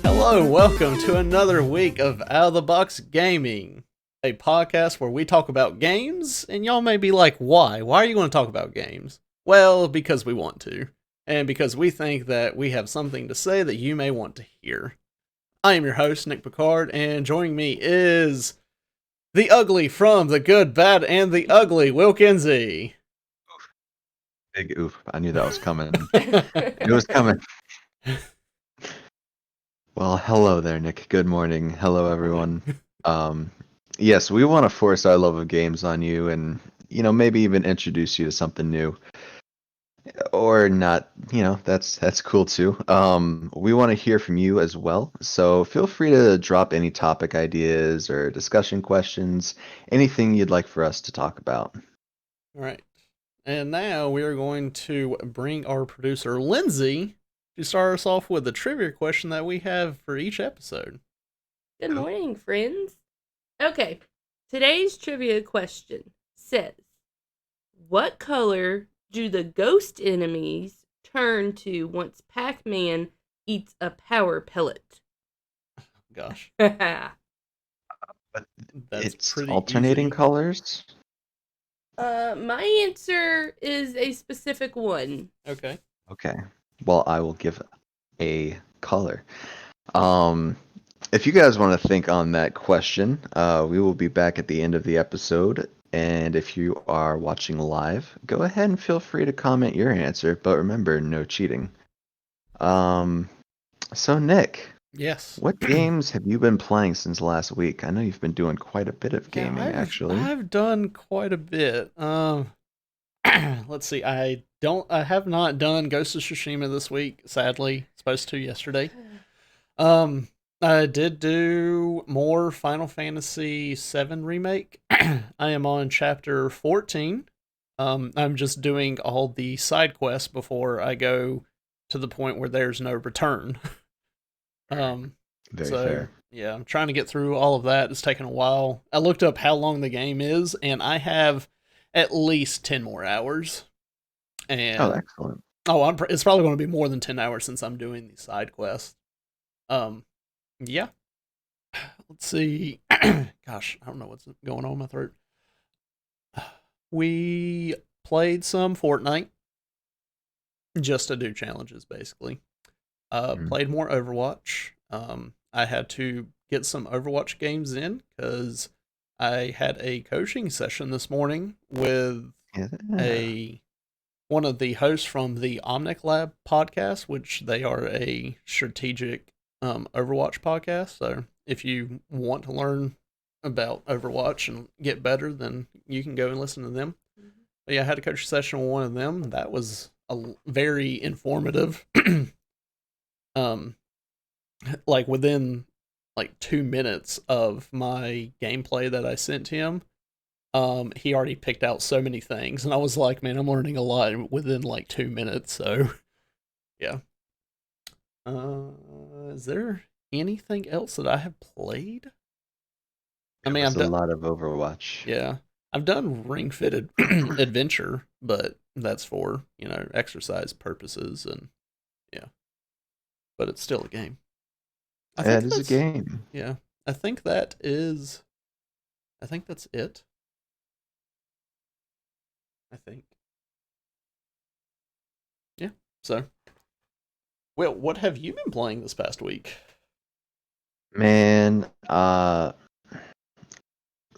Hello, welcome to another week of Out of the Box Gaming, a podcast where we talk about games, and y'all may be like, why? Why are you going to talk about games? Well, because we want to, and because we think that we have something to say that you may want to hear. I am your host, Nick Picard, and joining me is the ugly from The Good, Bad, and the Ugly, Will Kinsey. Big oof. I knew that was coming. It was coming. Well, hello there, Nick. Good morning. Hello, everyone. Yes, we want to force our love of games on you and, maybe even introduce you to something new. Or not, that's cool too. We want to hear from you as well. So feel free to drop any topic ideas or discussion questions, anything you'd like for us to talk about. All right. And now we are going to bring our producer, Lindsay, to start us off with the trivia question that we have for each episode. Good morning, friends. Okay, today's trivia question says, what color do the ghost enemies turn to once Pac-Man eats a power pellet? Gosh. But it's alternating easy. colors? My answer is a specific one. Okay. Well, I will give a color. If you guys want to think on that question, we will be back at the end of the episode. And if you are watching live, go ahead and feel free to comment your answer. But remember, no cheating. So Nick. Yes. What games have you been playing since last week? I know you've been doing quite a bit of gaming, actually. I've done quite a bit. Let's see. I have not done Ghost of Tsushima this week, sadly. Supposed to yesterday. I did do more Final Fantasy VII Remake. I am on chapter 14. I'm just doing all the side quests before I go to the point where there's no return. Very fair. Yeah, I'm trying to get through all of that. It's taking a while. I looked up how long the game is, and I have at least 10 more hours. And excellent. It's probably going to be more than 10 hours since I'm doing these side quests. Yeah. Let's see. Gosh, I don't know what's going on in my throat. We played some Fortnite just to do challenges, basically. Played more Overwatch. I had to get some Overwatch games in because I had a coaching session this morning with one of the hosts from the Omnic Lab podcast, which they are a strategic Overwatch podcast. So if you want to learn about Overwatch and get better, then you can go and listen to them. But yeah, I had a coaching session with one of them. That was very informative. Like within 2 minutes of my gameplay that I sent him, he already picked out so many things, and I was like, man, I'm learning a lot within 2 minutes. So yeah. Is there anything else that I have played? I mean, I've done a lot of Overwatch. Yeah, I've done Ring Fit Adventure, but that's for exercise purposes, and yeah, but it's still a game. It is a game. Yeah, I think that's it. I think. Yeah. So, Will, what have you been playing this past week? Man, a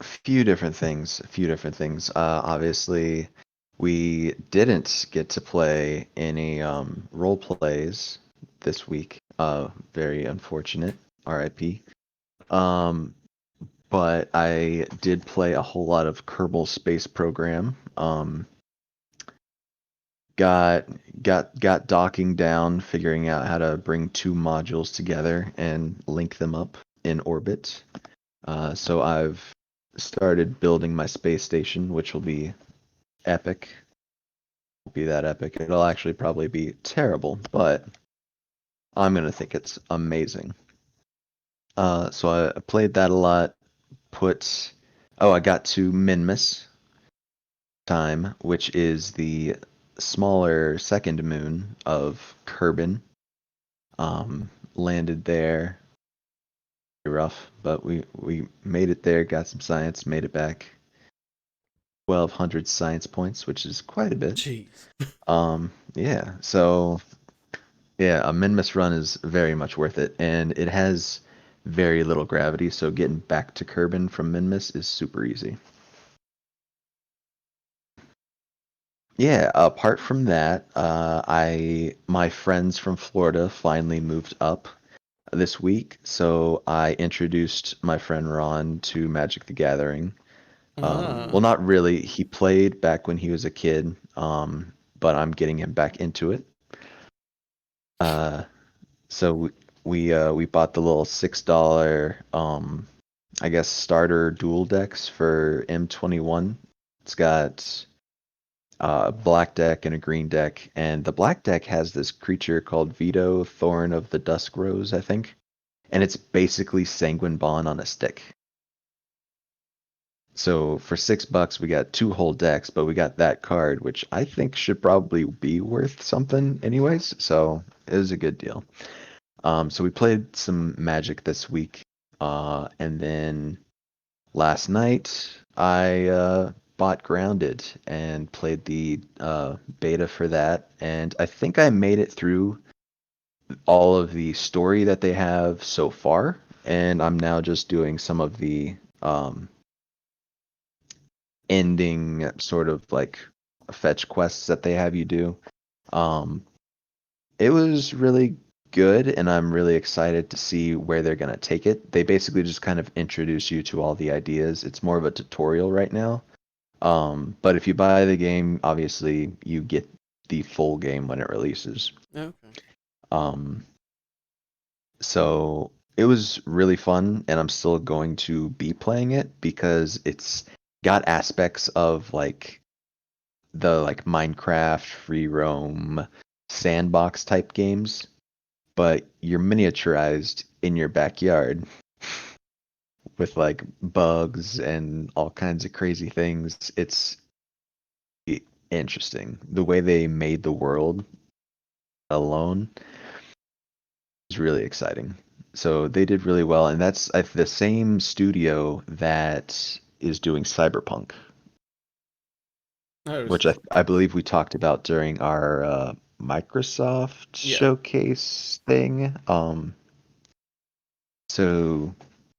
few different things. Obviously, we didn't get to play any role plays this week. Very unfortunate. RIP. But I did play a whole lot of Kerbal Space Program. Got docking down, figuring out how to bring two modules together and link them up in orbit. So I've started building my space station, which will be epic. Won't be that epic. It'll actually probably be terrible, but I'm gonna think it's amazing. So I played that a lot. I got to Minmus. time, which is the smaller second moon of Kerbin. Landed there. Pretty rough, but we made it there, got some science, made it back. 1,200 science points, which is quite a bit. Jeez. Yeah, so yeah, a min-miss run is very much worth it, and it has very little gravity, so getting back to Kerbin from min-miss is super easy. Yeah, apart from that, my friends from Florida finally moved up this week, so I introduced my friend Ron to Magic the Gathering. Well, not really. He played back when he was a kid, but I'm getting him back into it. So we bought the little $6, I guess starter dual decks for M21. It's got a black deck and a green deck, and the black deck has this creature called Vito, Thorn of the Dusk Rose, I think, and it's basically Sanguine Bond on a stick. So for $6, we got 2 whole decks, but we got that card, which I think should probably be worth something anyways. So it was a good deal. So we played some Magic this week, and then last night I bought Grounded and played the beta for that, and I think I made it through all of the story that they have so far, and I'm now just doing some of the ending sort of like fetch quests that they have you do. Um, it was really good, and I'm really excited to see where they're going to take it. They basically just kind of introduce you to all the ideas. It's more of a tutorial right now. But if you buy the game, obviously you get the full game when it releases. Okay. So it was really fun, and I'm still going to be playing it because it's got aspects of like the like Minecraft, free roam, sandbox type games, but you're miniaturized in your backyard with like bugs and all kinds of crazy things. It's interesting. The way they made the world alone is really exciting. So they did really well, and that's the same studio that is doing Cyberpunk, Oh, which I believe we talked about during our Microsoft yeah. showcase thing. So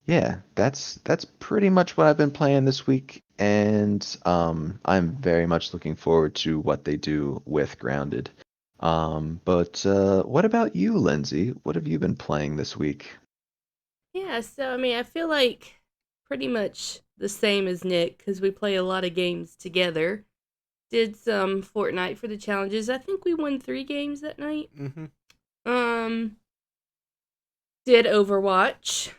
yeah, that's pretty much what I've been playing this week, and I'm very much looking forward to what they do with Grounded. But what about you, Lindsay? What have you been playing this week? Yeah, so I mean, I feel like pretty much the same as Nick because we play a lot of games together. Did some Fortnite for the challenges. I think we won 3 games that night. Mm-hmm. Um, did Overwatch.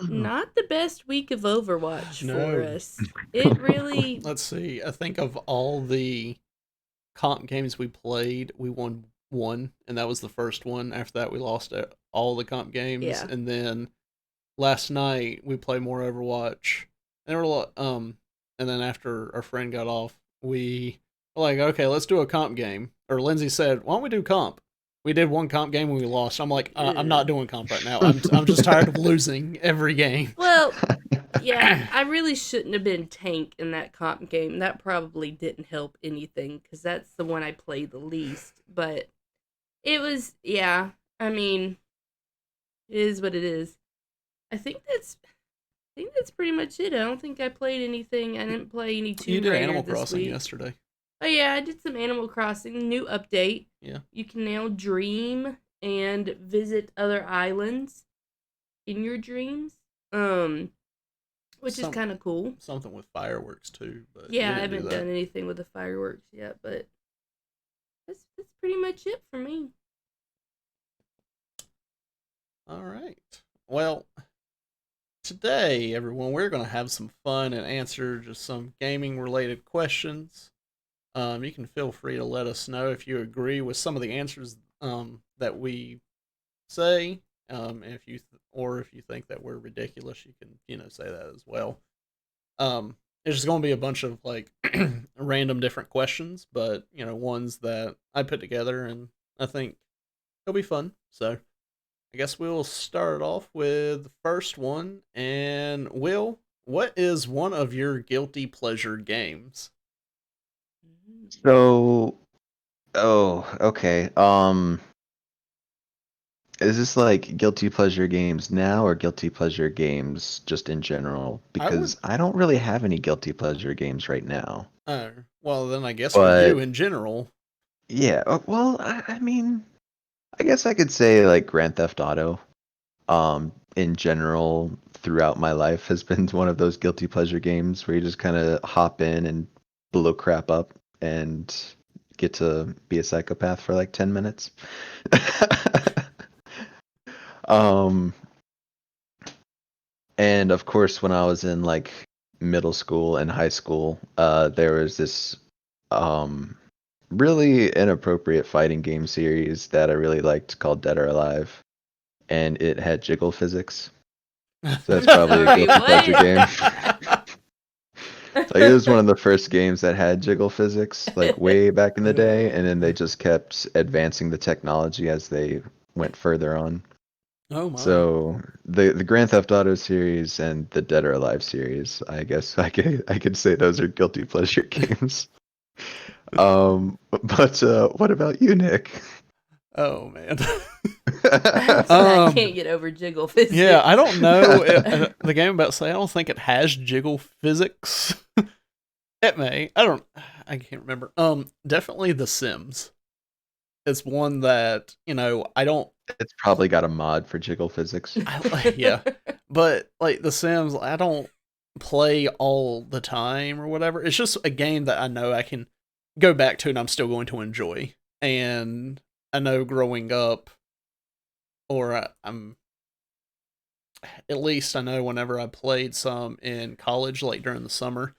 Not the best week of Overwatch for No. us. It really, Let's see. I think of all the comp games we played, we won one, and that was the first one. After that, we lost all the comp games, yeah. and then last night we played more Overwatch. And and then after our friend got off, we were like, okay, let's do a comp game. Or Lindsay said, why don't we do comp? We did one comp game and we lost. I'm like, I'm not doing comp right now. I'm just tired of losing every game. Well, yeah, I really shouldn't have been tank in that comp game. That probably didn't help anything because that's the one I played the least. But it was, yeah. I mean, it is what it is. I think that's pretty much it. I don't think I played anything. I didn't play any You Tomb did Raider Animal this Crossing week. yesterday. Oh yeah, I did some Animal Crossing new update. Yeah. You can now dream and visit other islands in your dreams. Which is kind of cool. Something with fireworks too, but Yeah, I we didn't do haven't that. done anything with the fireworks yet, but that's pretty much it for me. All right. Well, today, everyone, we're going to have some fun and answer just some gaming related questions. You can feel free to let us know if you agree with some of the answers that we say. If you or if you think that we're ridiculous, you can say that as well. it's just going to be a bunch of like random different questions, but ones that I put together, and I think it'll be fun. So I guess we'll start off with the first one. And Will, what is one of your guilty pleasure games? So, okay. Is this like guilty pleasure games now or guilty pleasure games just in general? I would. Because I don't really have any guilty pleasure games right now. Well, then I guess for you But in general. yeah, well, I mean, I guess I could say like Grand Theft Auto, in general throughout my life has been one of those guilty pleasure games where you just kind of hop in and blow crap up and get to be a psychopath for like 10 minutes. um and of course when I was in like middle school and high school, there was this um really inappropriate fighting game series that I really liked called Dead or Alive, and it had jiggle physics. So that's probably a Sorry, guilty pleasure game. what? Like it was one of the first games that had jiggle physics, like way back in the day, and then they just kept advancing the technology as they went further on. Oh my. So the Grand Theft Auto series and the Dead or Alive series, I guess I could say those are guilty pleasure games. But what about you, Nick? Oh man. I can't get over jiggle physics. Yeah, I don't know. The game I'm about to say, I don't think it has jiggle physics. It may. I can't remember. Definitely The Sims. It's one that, I don't. It's probably got a mod for jiggle physics. Yeah. But, like, The Sims, I don't play all the time or whatever. It's just a game that I know I can go back to and I'm still going to enjoy. And I know growing up, or I'm at least I know whenever I played some in college, like during the summer,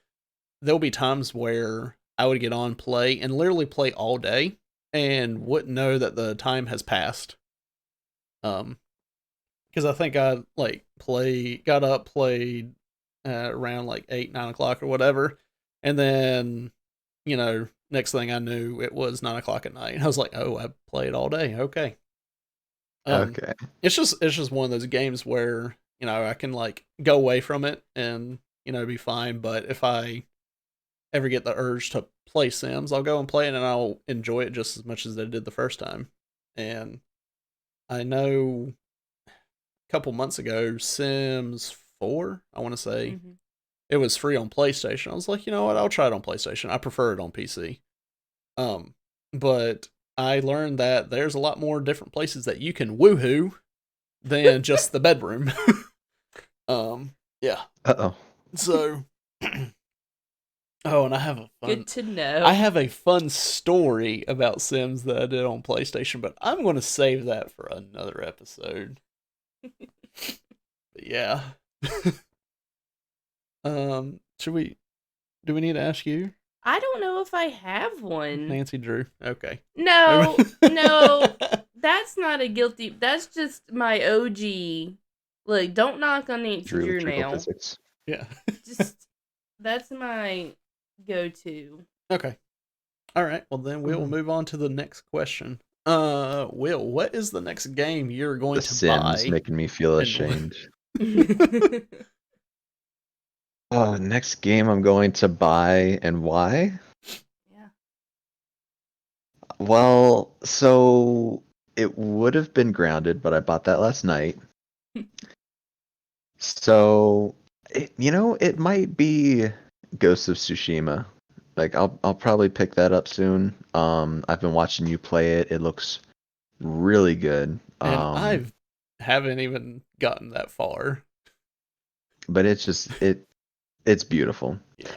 there'll be times where I would get on play and literally play all day and wouldn't know that the time has passed. Because I think I got up, played around like 8, 9 o'clock or whatever, and then next thing I knew it was 9 o'clock at night. And I was like, oh, I played all day. Okay. Okay. It's just one of those games where I can like go away from it and be fine. But if I ever get the urge to play Sims, I'll go and play it and I'll enjoy it just as much as I did the first time. And I know a couple months ago, Sims 4, I want to say, it was free on PlayStation. I was like, you know what, I'll try it on PlayStation. I prefer it on PC. But I learned that there's a lot more different places that you can woohoo than just the bedroom. Yeah. Uh-oh. So, oh, and I have a fun. Good to know. I have a fun story about Sims that I did on PlayStation, but I'm going to save that for another episode. But yeah. Do we need to ask you? I don't know if I have one. Nancy Drew. Okay. No, that's not a guilty. That's just my OG. Look, don't knock on Nancy Drew now. Physics. Yeah. Just that's my go-to. Okay. All right. Well, then we'll move on to the next question. Will, what is the next game you're going to Sims buy? making me feel ashamed. Next game I'm going to buy, and why? Yeah. Well, so it would have been Grounded, but I bought that last night. So, it might be Ghost of Tsushima. Like I'll probably pick that up soon. I've been watching you play it. It looks really good. And I haven't even gotten that far. But it's beautiful. Yeah.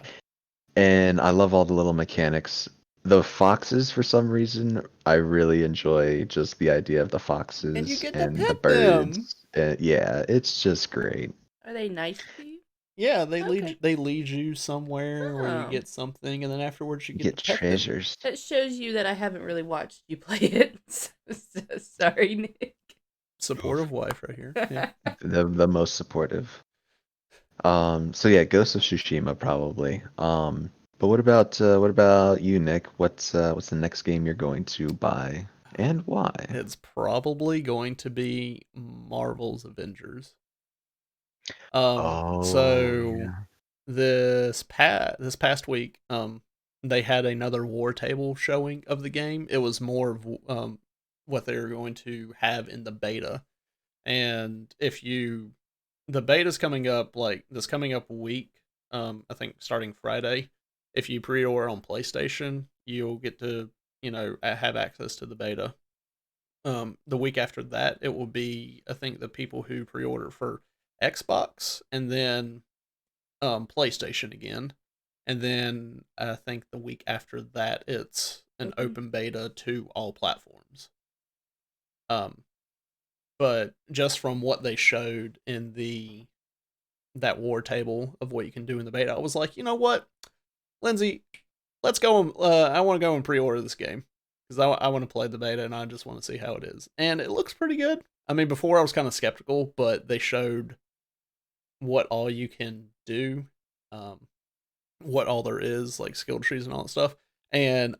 And I love all the little mechanics. The foxes, for some reason, I really enjoy just the idea of the foxes And you get to and the pet birds. Yeah, it's just great. Are they nice to you? Yeah, they Okay. lead you somewhere where you Oh. get something, and then afterwards you You get get to pet them. treasures. That shows you that I haven't really watched you play it. Sorry, Nick. Supportive wife right here. Yeah. The most supportive. So yeah, Ghost of Tsushima probably. But what about you, Nick? What's the next game you're going to buy and why? It's probably going to be Marvel's Avengers. Oh So yeah. this past week, they had another war table showing of the game. It was more of what they were going to have in the beta. And the beta's coming up like this coming up week, I think starting Friday. If you pre-order on PlayStation, you'll get to, have access to the beta. The week after that, it will be, I think, the people who pre-order for Xbox, and then PlayStation again. And then I think the week after that, it's an open beta to all platforms. Um, but just from what they showed in the that war table of what you can do in the beta, I was like, you know what, Lindsay, let's go. I want to go and pre-order this game because I want to play the beta and I just want to see how it is. And it looks pretty good. I mean, before I was kind of skeptical, but they showed what all you can do, um, what all there is, like skill trees and all that stuff. And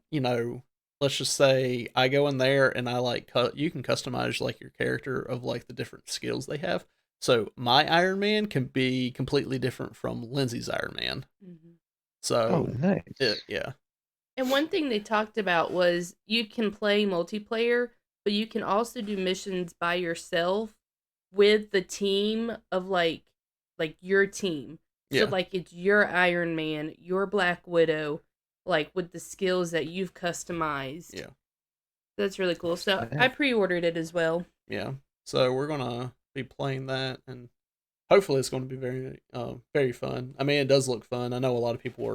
let's just say I go in there and I like you can customize like your character of like the different skills they have. So my Iron Man can be completely different from Lindsay's Iron Man. Mm-hmm. Oh, So nice. yeah. And one thing they talked about was you can play multiplayer, but you can also do missions by yourself with the team of like your team. So Yeah. like it's your Iron Man, your Black Widow, like with the skills that you've customized. Yeah. That's really cool. So I Nice. pre-ordered it as well. Yeah. So we're gonna be playing that, and hopefully it's going to be very fun. I mean, it does look fun. I know a lot of people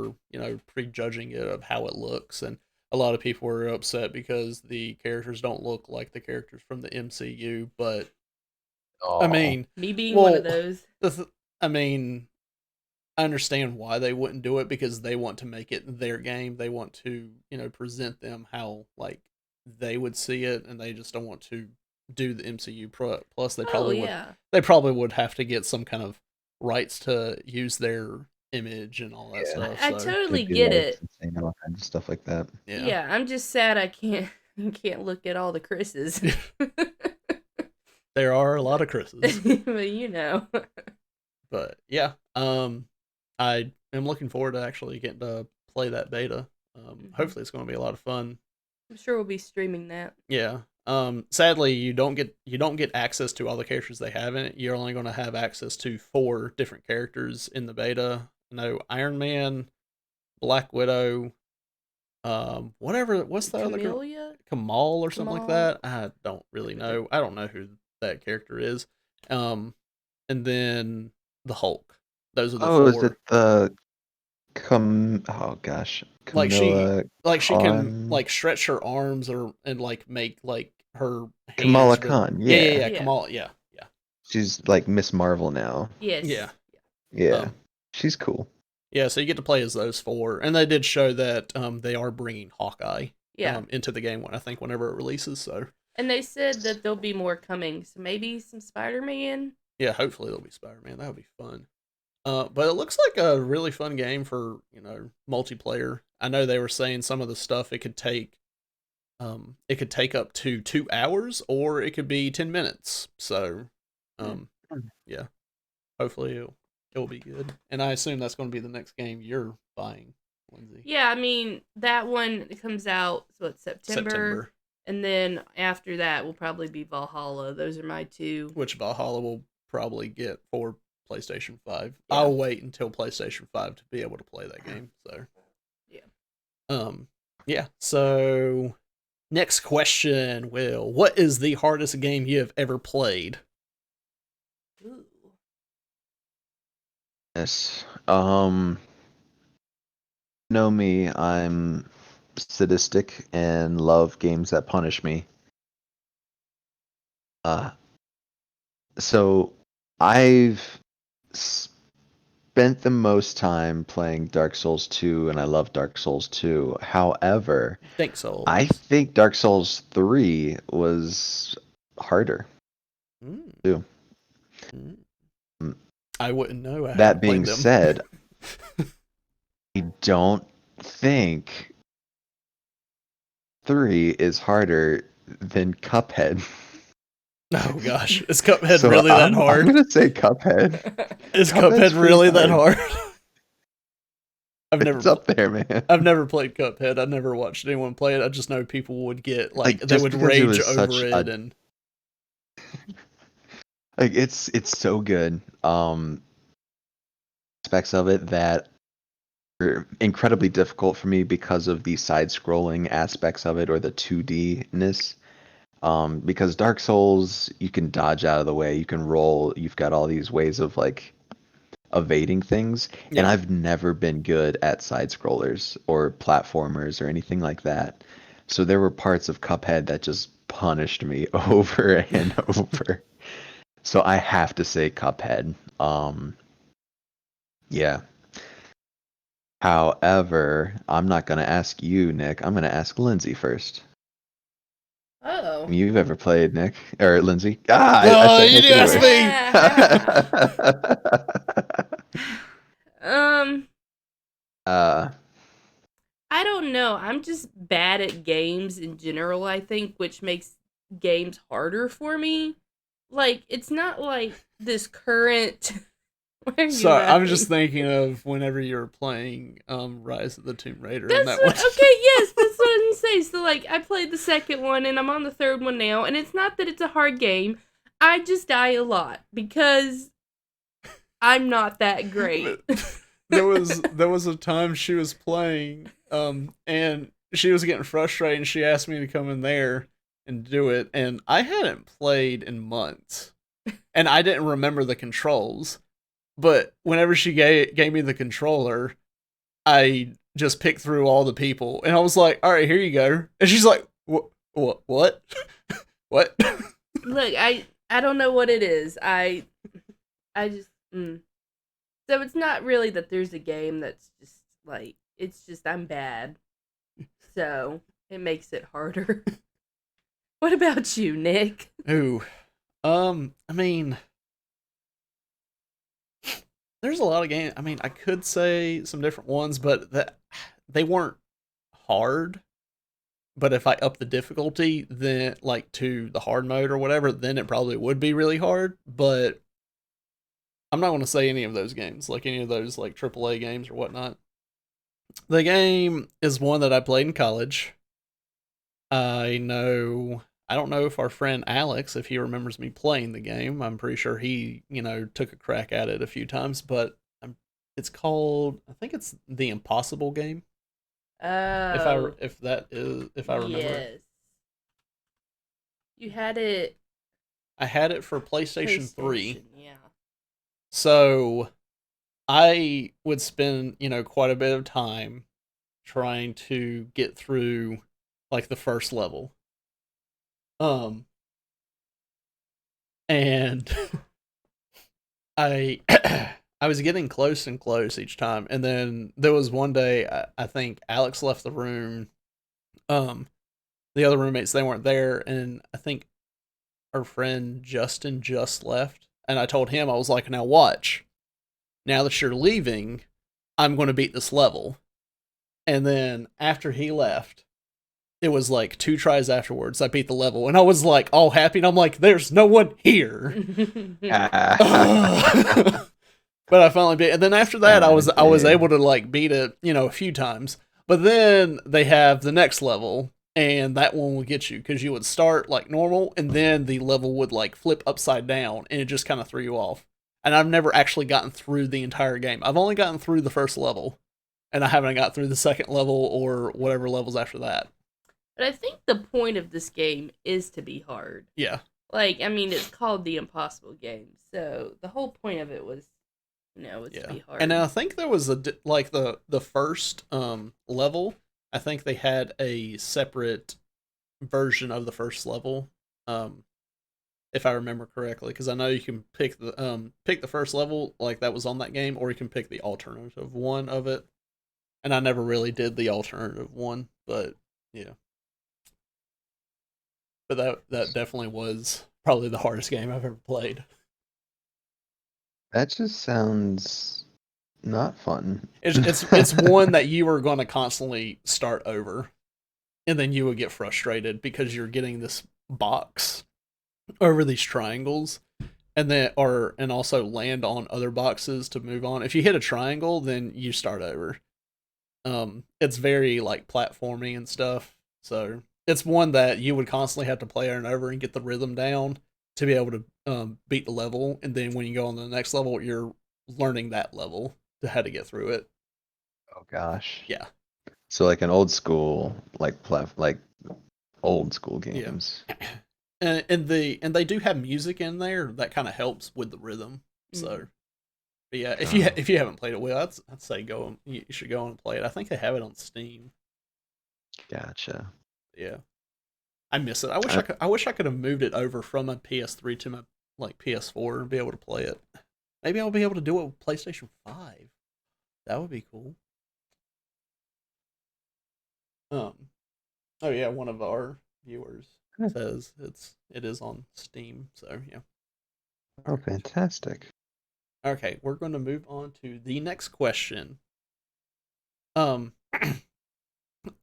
are prejudging it of how it looks, and a lot of people are upset because the characters don't look like the characters from the MCU. But I Oh, mean, Me being one of well, those. I mean, I understand why they wouldn't do it because they want to make it their game. They want to, present them how like they would see it, and they just don't want to do the MCU. Plus, Oh yeah. they probably would have to get some kind of rights to use their image and all that yeah. stuff. I So totally get Copyrights it. and all kinds of stuff like that. yeah, Yeah, I'm just sad I can't can't look at all the Chris's. there are a lot of Chris's, But but yeah, I am looking forward to actually getting to play that beta. Mhm. Hopefully, it's going to be a lot of fun. I'm sure we'll be streaming that. Yeah. Sadly, you don't get access to all the characters they have in it. You're only going to have access to 4 different characters in the beta. No Iron Man, Black Widow, what's the other girl? Camellia? Kamal or something like Kamal? that. I don't really know. I don't know who that character is. Um, and then the Hulk. Those are the Oh, is it 4. the oh gosh, Like she, Camilla like she can Khan? like stretch her arms or and like make like her Kamala hands really. Khan, Yeah, yeah, yeah. yeah. Yeah. Kamal. Yeah, yeah, She's like Miss Marvel now. yeah. Yes. Yeah. Um, She's cool. yeah. So you get to play as those 4, and they did show that they are bringing Hawkeye Yeah. into the game. I think whenever it releases. So And they said that there'll be more coming. So maybe some Spider-Man. yeah, hopefully there'll be Spider-Man. That would be fun. But it looks like a really fun game for multiplayer. I know they were saying some of the stuff it could take up to 2 hours, or it could be 10 minutes. So um, yeah, hopefully it'll be good. And I assume that's going to be the next game you're buying, Lindsay. Yeah, I mean, that one comes out, so it's September. September, And then after that will probably be Valhalla. Those are my 2. which Valhalla will probably get for PlayStation 5. Yeah. I'll wait until PlayStation 5 to be able to play that game. So Yeah. Yeah. So next question, Will. What is the hardest game you have ever played? Ooh. Yes. Know me, I'm sadistic and love games that punish me. Uh, so I've spent the most time playing Dark Souls 2, and I love Dark Souls 2. However, Think Souls. I think Dark Souls 3 was harder Mm. too. Mm. Mm. I wouldn't know. I That haven't being played them. said, I don't think 3 is harder than Cuphead. Oh gosh, is Cuphead So really that I'm hard? gonna say Cuphead. Is Cuphead's Cuphead pretty really that hard. hard? I've never It's up there, man. I've never played Cuphead. I never watched anyone play it. I just know people would get like Like they just would because it rage was over such it a and like it's so good. Aspects of it that are incredibly difficult for me because of the side-scrolling aspects of it or the 2D-ness. Because Dark Souls, you can dodge out of the way, you can roll, you've got all these ways of like evading things, and yeah. I've never been good at side scrollers or platformers or anything like that. So there were parts of Cuphead that just punished me over and over. So I have to say Cuphead. Yeah. However, I'm not going to ask you, Nick. I'm going to ask Lindsay first. Oh. You've ever played, Nick? Or Lindsay? I Oh, said you Nick did ask anyway. me. um, uh, I don't know. I'm just bad at games in general, I think, which makes games harder for me. Like, it's not like this current. Why are you Sorry, I'm laughing? just thinking of whenever you were playing Rise of the Tomb Raider and That's that one. what. Okay, yes, that's what I'm saying. So, like, I played the second one, and I'm on the third one now. And it's not that it's a hard game. I just die a lot because I'm not that great. there was a time she was playing and she was getting frustrated and she asked me to come in there and do it, and I hadn't played in months and I didn't remember the controls, but whenever she gave me the controller, I just picked through all the people and I was like, all right, here you go, and she's like, what what Look, I don't know what it is. I just. So it's not really that there's a game that's just like, it's just I'm bad. So it makes it harder. What about you, Nick? Ooh. I mean, there's a lot of games. I mean, I could say some different ones, but that they weren't hard. But if I up the difficulty, then like to the hard mode or whatever, then it probably would be really hard. But I'm not going to say any of those games, like any of those like AAA games or whatnot. The game is one that I played in college. I don't know if our friend Alex, if he remembers me playing the game. I'm pretty sure he, took a crack at it a few times, but it's called, I think it's the Impossible game. Oh, If I remember it. yes. You had it I had it for PlayStation 3. Yeah. So I would spend, quite a bit of time trying to get through like the first level. And I I was getting close and close each time, and then there was one day I think Alex left the room. Um, the other roommates, they weren't there, and I think our friend Justin just left, and I told him, I was like, "Now watch. Now that you're leaving, I'm going to beat this level." And then after he left, it was like 2 tries afterwards, I beat the level, and I was like all happy, and I'm like, "There's no one here." But I finally beat it. And then after that, I was able to like beat it, a few times. But then they have the next level, and that one will get you because you would start like normal, and then the level would like flip upside down, and it just kind of threw you off. And I've never actually gotten through the entire game. I've only gotten through the first level, and I haven't got through the second level or whatever levels after that. But I think the point of this game is to be hard. Yeah. Like, I mean, it's called the Impossible Game, so the whole point of it was, it's to be hard. And I think there was like the first level. I think they had a separate version of the first level, if I remember correctly, because I know you can pick the first level like that was on that game, or you can pick the alternative one of it. And I never really did the alternative one, but yeah. But that definitely was probably the hardest game I've ever played. That just sounds not fun. It's one that you are going to constantly start over, and then you would get frustrated because you're getting this box over these triangles, and also land on other boxes to move on. If you hit a triangle, then you start over. It's very like platforming and stuff, so it's one that you would constantly have to play over and over and get the rhythm down to be able to beat the level, and then when you go on to the next level, you're learning that level to how to get through it. Oh gosh. Yeah, So like an old school, like old school yeah. games. And they do have music in there that kind of helps with the rhythm. So, but yeah, if you haven't played it, well, I'd say you should go and play it. I think they have it on Steam. Gotcha. Yeah, I miss it. I wish I could have moved it over from my PS3 to my like PS4 and be able to play it. Maybe I'll be able to do it with PlayStation 5. That would be cool. Oh yeah, one of our viewers says it is on Steam. So yeah. Oh, fantastic. Okay, we're going to move on to the next question. Um,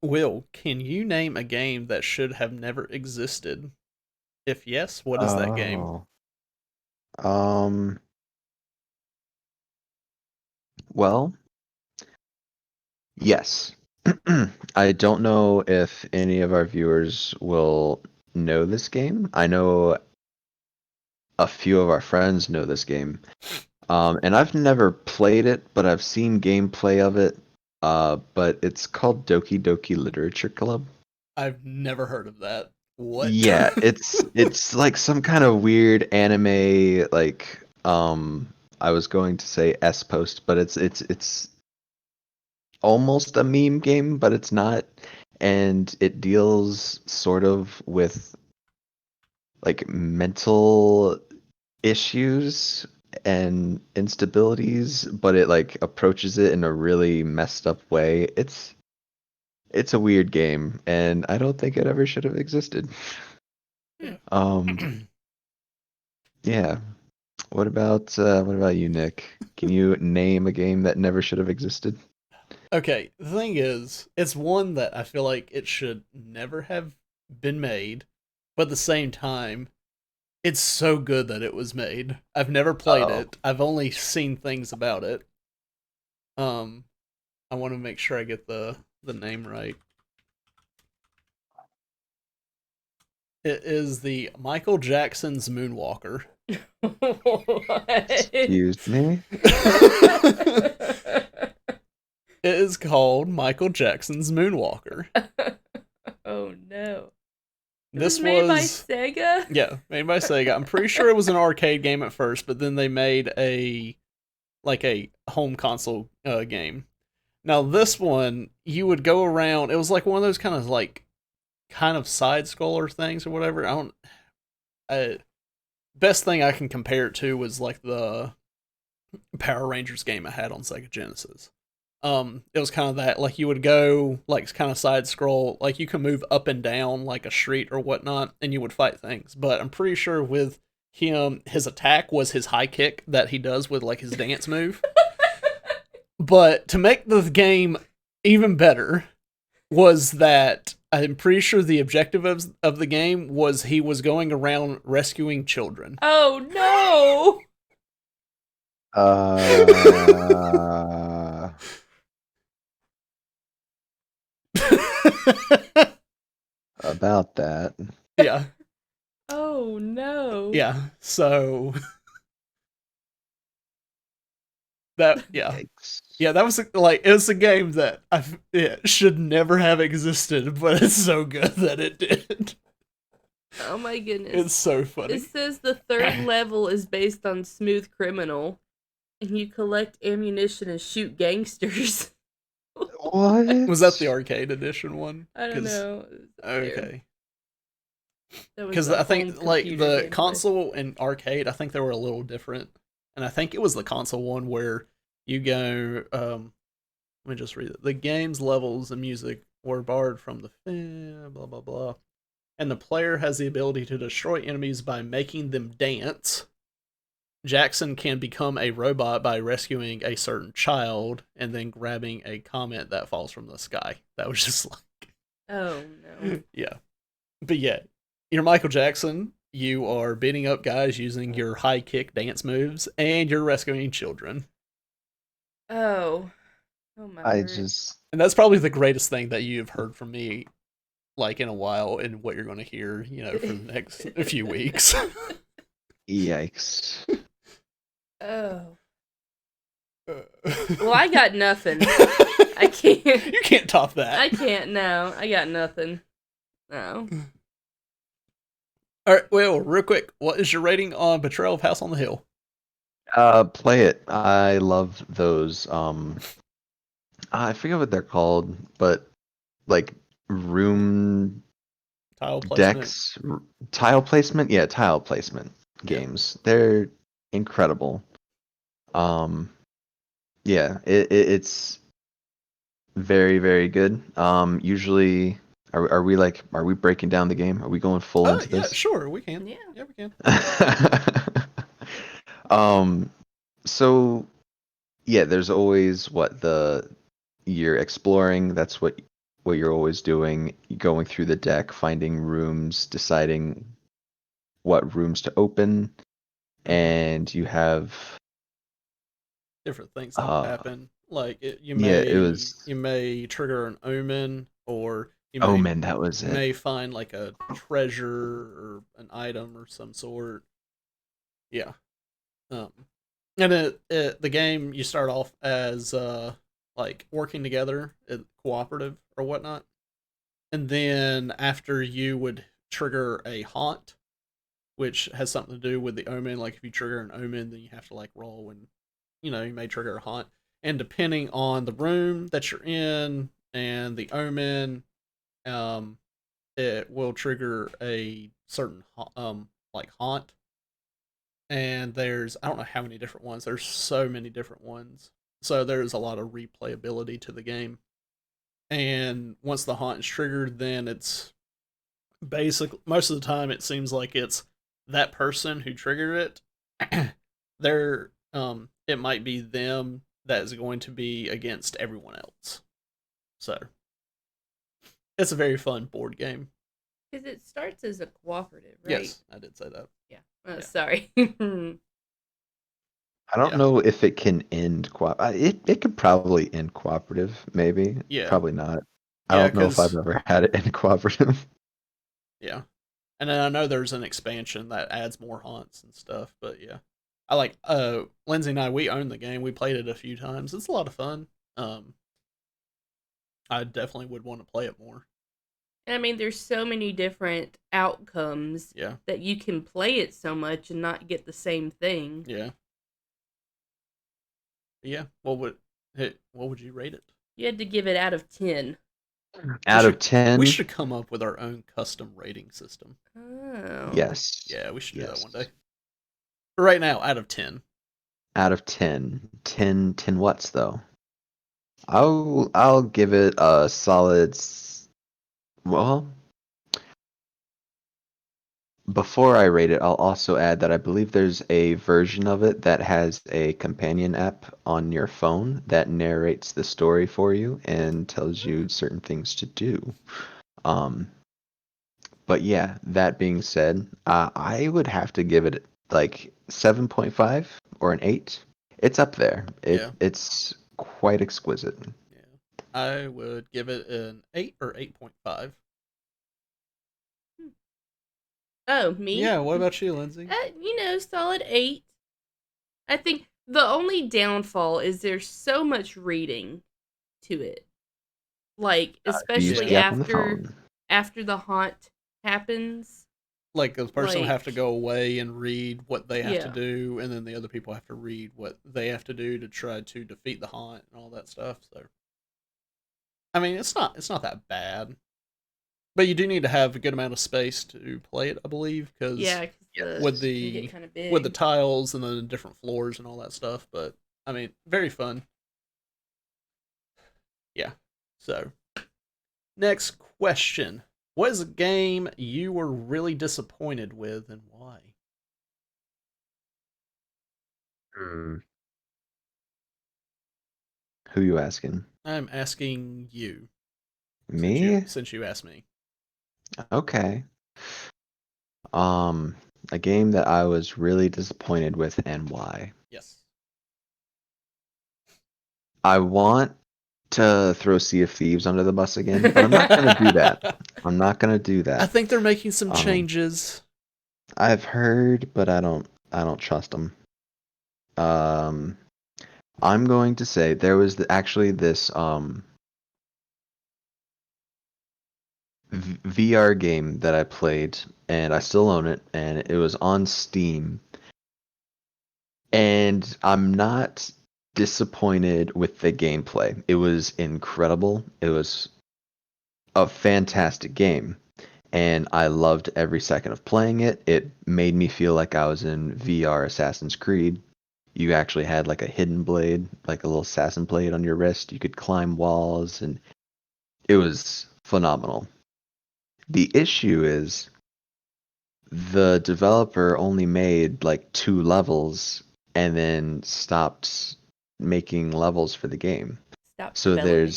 Will, can you name a game that should have never existed? If yes, what is that game? Oh. Um, well, yes. I don't know if any of our viewers will know this game. I know a few of our friends know this game. And I've never played it, but I've seen gameplay of it. But it's called Doki Doki Literature Club. I've never heard of that. What? Yeah, it's like some kind of weird anime like I was going to say S post, but it's almost a meme game, but it's not. And it deals sort of with like mental issues and instabilities, but it like approaches it in a really messed up way. It's a weird game, and I don't think it ever should have existed. Um, yeah. What about you, Nick? Can you name a game that never should have existed? Okay, the thing is, it's one that I feel like it should never have been made, but at the same time, it's so good that it was made. I've never played Oh, it. I've only seen things about it. Um, I want to make sure I get the name right. It is the Michael Jackson's Moonwalker. excuse me. It is called Michael Jackson's Moonwalker. Oh no. This was made by was Sega? Yeah, made by Sega. I'm pretty sure it was an arcade game at first, but then they made a home console game. Now this one, you would go around. It was like one of those kind of side scroller things or whatever. Best thing I can compare it to was like the Power Rangers game I had on Sega Genesis. It was kind of that, like you would go like kind of side scroll, like you can move up and down like a street or whatnot, and you would fight things. But I'm pretty sure with him, his attack was his high kick that he does with like his dance move. But to make the game even better was that I'm pretty sure the objective of the game was he was going around rescuing children. Oh no! Uh, about that. Yeah. Oh no! Yeah. So Yikes. yeah, that was like it was a game that it should never have existed, but it's so good that it did. Oh my goodness. It's so funny. It says the third level is based on Smooth Criminal, and you collect ammunition and shoot gangsters. What? Was that the arcade edition one? I don't know. Okay. That was Because the I think home like computer the gameplay. console and arcade, I think they were a little different, and I think it was the console one where you go. Let me just read it. The game's levels and music were barred from the blah blah blah, and the player has the ability to destroy enemies by making them dance. Jackson can become a robot by rescuing a certain child and then grabbing a comet that falls from the sky. That was just like, Oh no. yeah. But yeah, you're Michael Jackson. You are beating up guys using your high kick dance moves, and you're rescuing children. Oh. Oh my I word. just And that's probably the greatest thing that you've heard from me, like in a while, and what you're going to hear, for the next few weeks. yikes. Oh. Well, I got nothing. I can't. You can't top that. I can't. No, I got nothing. No. All right. Well, real quick, what is your rating on Betrayal of House on the Hill? Play it. I love those. I forget what they're called, but like room Tile placement. decks, tile placement. Yeah, tile placement Yeah. games. They're incredible. Yeah, it's very, very good. Usually, are we breaking down the game? Are we going full Oh into yeah, this? sure, we can. Yeah. Yeah, we can. So yeah, there's always you're exploring. That's what you're always doing. Going through the deck, finding rooms, deciding what rooms to open, and you have Different things that uh happen. Like it was you may trigger an omen, or Omen. That was you it. may find like a treasure or an item or some sort. Yeah. Um, and the game, you start off as like working together, cooperative or whatnot, and then after you would trigger a haunt, which has something to do with the omen. Like if you trigger an omen, then you have to like roll, and you may trigger a haunt, and depending on the room that you're in and the omen, um, it will trigger a certain like haunt. And I don't know how many different ones. There's so many different ones. So there's a lot of replayability to the game. And once the haunt is triggered, then it's basic. Most of the time, it seems like it's that person who triggered it. It might be them that is going to be against everyone else. So it's a very fun board game. Because it starts as a cooperative, right? Yes, I did say that. Yeah. Oh, Yeah. sorry. I don't Yeah. know if it can end it could probably end cooperative, maybe. Yeah. Probably not. I Yeah, don't know if I've because ever had it end cooperative. yeah, and then I know there's an expansion that adds more haunts and stuff. But yeah, I like Lindsay and I, we own the game. We played it a few times. It's a lot of fun. I definitely would want to play it more. And I mean, there's so many different outcomes Yeah. that you can play it so much and not get the same thing. Yeah. Yeah. What would you rate it? You had to give it out of 10. Out of 10, We should come up with our own custom rating system. Oh. yes. Yeah, we should do that Yes. one day. But right now, out of 10. Out of 10. 10 what's though? I'll give it a solid well, before I rate it, I'll also add that I believe there's a version of it that has a companion app on your phone that narrates the story for you and tells you certain things to do. But yeah, that being said, I would have to give it like 7.5 or an 8. It's up there. It's quite exquisite. Yeah. I would give it an 8 or 8.5. Oh, me? Yeah, what about you, Lindsay? Solid 8. I think the only downfall is there's so much reading to it. Like, You use especially the app on the after the haunt happens. Like the person will have to Like- go away and read what they have to Yeah. do, and then the other people have to read what they have to do to try to defeat the haunt and all that stuff. So, I mean, it's not that bad, but you do need to have a good amount of space to play it, I believe, because Yeah, 'cause Yes. with it can get kind of big. with the tiles and the different floors and all that stuff. But I mean, very fun. Yeah. So, next question. What is a game you were really disappointed with and why? Hmm. Who you asking? I'm asking you Me? since you asked me. Okay. Um, a game that I was really disappointed with and why. Yes. I want to throw Sea of Thieves under the bus again, but I'm not gonna do that. I'm not gonna do I that. think they're making some Um, changes. I've heard, but I don't trust them. Um, I'm going to say there was actually this VR game that I played, and I still own it, and it was on Steam. And I'm not disappointed with the gameplay. It was incredible. It was a fantastic game, and I loved every second of playing it. It made me feel like I was in VR Assassin's Creed. You actually had like a hidden blade, like a little assassin blade on your wrist. You could climb walls, and it was phenomenal. The issue is the developer only made like 2 levels and then stopped making levels for the game. Stop So developing.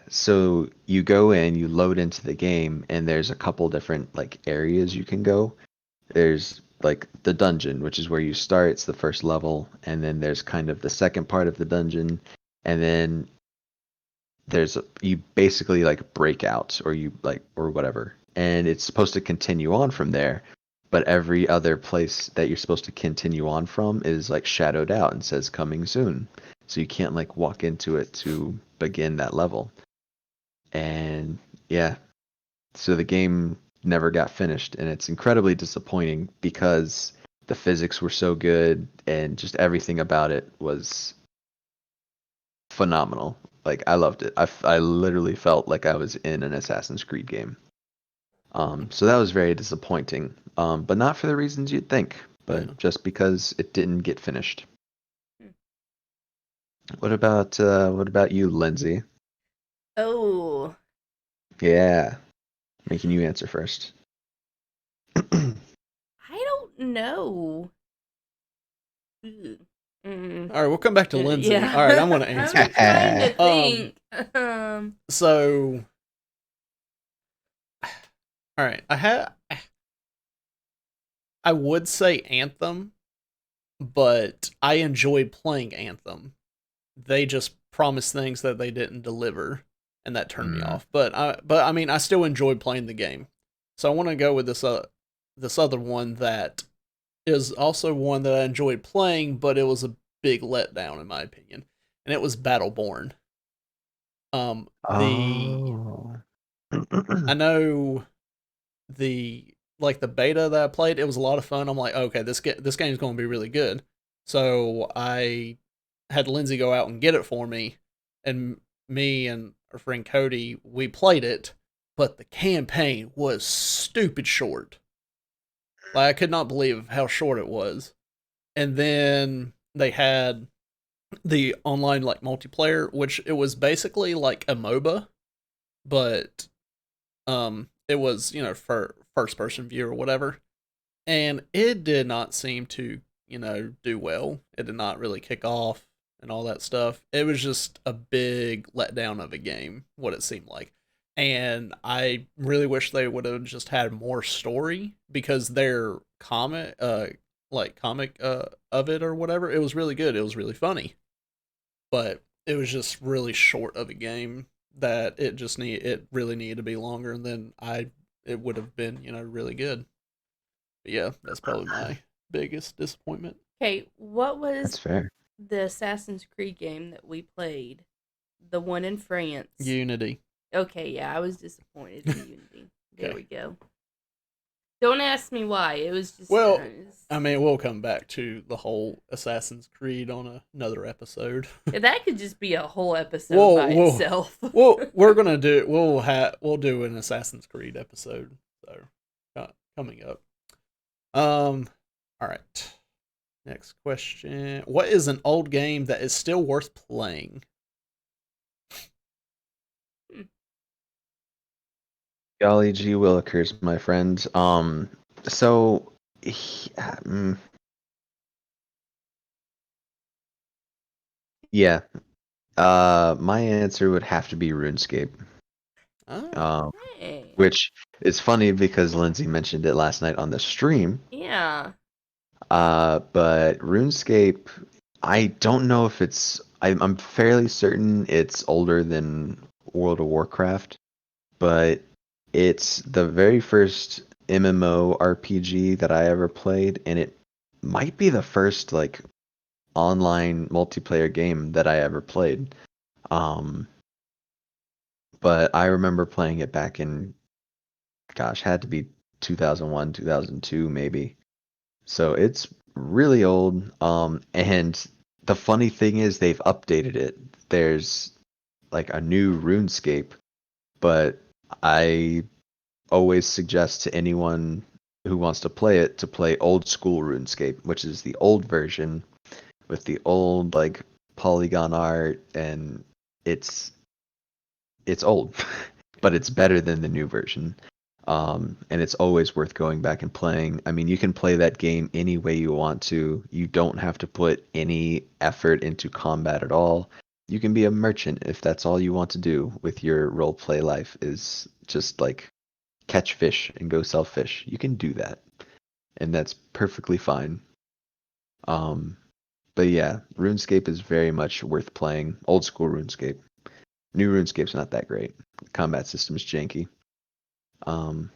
so you go in, you load into the game, and there's a couple different like areas you can go. There's like the dungeon, which is where you start, it's the first level, and then there's kind of the second part of the dungeon, and then you basically like break out or you like or whatever, and it's supposed to continue on from there, but every other place that you're supposed to continue on from is like shadowed out and says coming soon, so you can't like walk into it to begin that level. And yeah, so the game never got finished, and it's incredibly disappointing because the physics were so good and just everything about it was phenomenal. Like I loved it. I literally felt like I was in an Assassin's Creed game. So that was very disappointing. But not for the reasons you'd think, Yeah. but just because it didn't get finished. Hmm. What about you, Lindsay? Oh, Yeah, making you answer first. I don't know. Ugh. Mm. All right, we'll come back to Lindsay. Yeah. All right, I'm going to answer I'm it. trying to Um, think. So, all right, I would say Anthem, but I enjoyed playing Anthem. They just promised things that they didn't deliver, and that turned me Mm. off. But I mean, I still enjoyed playing the game. So I want to go with this other one that is also one that I enjoyed playing, but it was a big letdown in my opinion, and it was Battleborn. The Oh. I know the beta that I played, it was a lot of fun. I'm like, okay, this game's going to be really good. So I had Lindsay go out and get it for me, and me and our friend Cody, we played it, but the campaign was stupid short. Like I could not believe how short it was. And then they had the online like multiplayer, which it was basically like a MOBA, but it was, for first person view or whatever. And it did not seem to, do well. It did not really kick off and all that stuff. It was just a big letdown of a game, what it seemed like. And I really wish they would have just had more story because their comic of it or whatever, it was really good. It was really funny, but it was just really short of a game that it really needed to be longer, and then it would have been really good. But yeah, that's probably my biggest disappointment. Okay, what That's was fair. the Assassin's Creed game that we played? The one in France. Unity. Okay, yeah, I was disappointed in Unity. There Okay. we go. Don't ask me why. It was just. Well, I mean, we'll come back to the whole Assassin's Creed on another episode. That could just be a whole episode Whoa, by whoa. itself. We're gonna do we'll do an Assassin's Creed episode. So coming up. All right. Next question. What is an old game that is still worth playing? Golly gee willikers, my friend. So he, Yeah. My answer would have to be RuneScape. Oh. Hey. Which is funny because Lindsay mentioned it last night on the stream. Yeah. But RuneScape, I don't know if I'm fairly certain it's older than World of Warcraft, but it's the very first MMO RPG that I ever played, and it might be the first like online multiplayer game that I ever played. Um, but I remember playing it back in, gosh, had to be 2001, 2002 maybe. So it's really old. And the funny thing is they've updated it. There's like a new RuneScape, but I always suggest to anyone who wants to play it to play old school RuneScape, which is the old version with the old like polygon art, and it's old, but it's better than the new version. And it's always worth going back and playing. I mean, you can play that game any way you want to. You don't have to put any effort into combat at all. You can be a merchant if that's all you want to do with your role play life is just like catch fish and go sell fish. You can do that. And that's perfectly fine. Um, but yeah, RuneScape is very much worth playing. Old school RuneScape. New RuneScape's not that great. The combat system's janky. Um,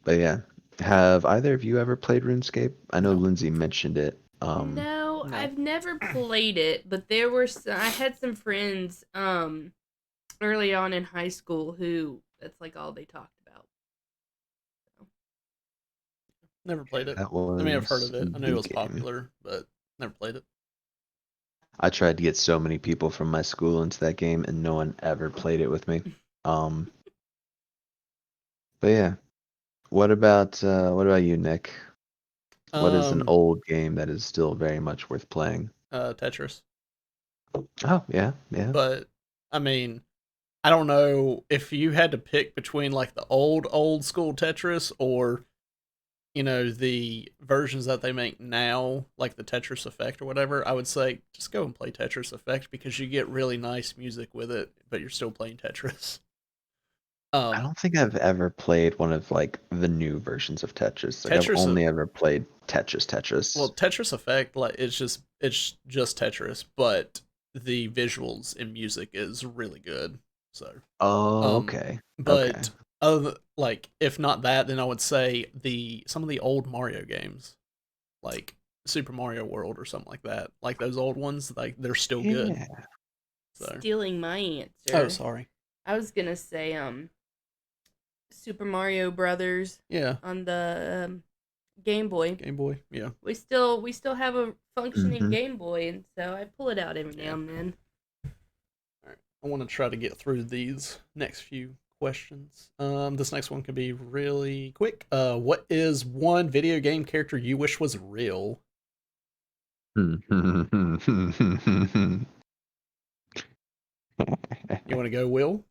but yeah, have either of you ever played RuneScape? I know No. Lindsay mentioned it. No, No. I've never played it, but I had some friends early on in high school who that's like all they talked about. Never played it. That I mean, I've heard was of it. I knew it the was game. popular, but never played it. I tried to get so many people from my school into that game, and no one ever played it with me. Um, but yeah, what about you, Nick? What is an Um, old game that is still very much worth playing? Tetris. Oh yeah, yeah. But I mean, I don't know if you had to pick between like the old school Tetris or the versions that they make now, like the Tetris Effect or whatever. I would say just go and play Tetris Effect because you get really nice music with it, but you're still playing Tetris. I Um, don't think I've ever played one of like the new versions of Tetris. Like I've Tetris, only ever played Tetris. well, Tetris Effect, like it's just Tetris, but the visuals and music is really good. So, Oh, um, okay. Okay. but other like if not that, then I would say the some of the old Mario games, like Super Mario World or something like that, like those old ones, like they're still good. Yeah. So, Stealing my oh, answer. sorry. I was gonna say Super Mario Brothers Yeah, on the Game Boy. Game Boy. Yeah, We still have a functioning Hmm. Game Boy, and so I pull it out every yeah. now and then. All right. I want to try to get through these next few questions. This next one can be really quick. What is one video game character you wish was real? You want to go, Will?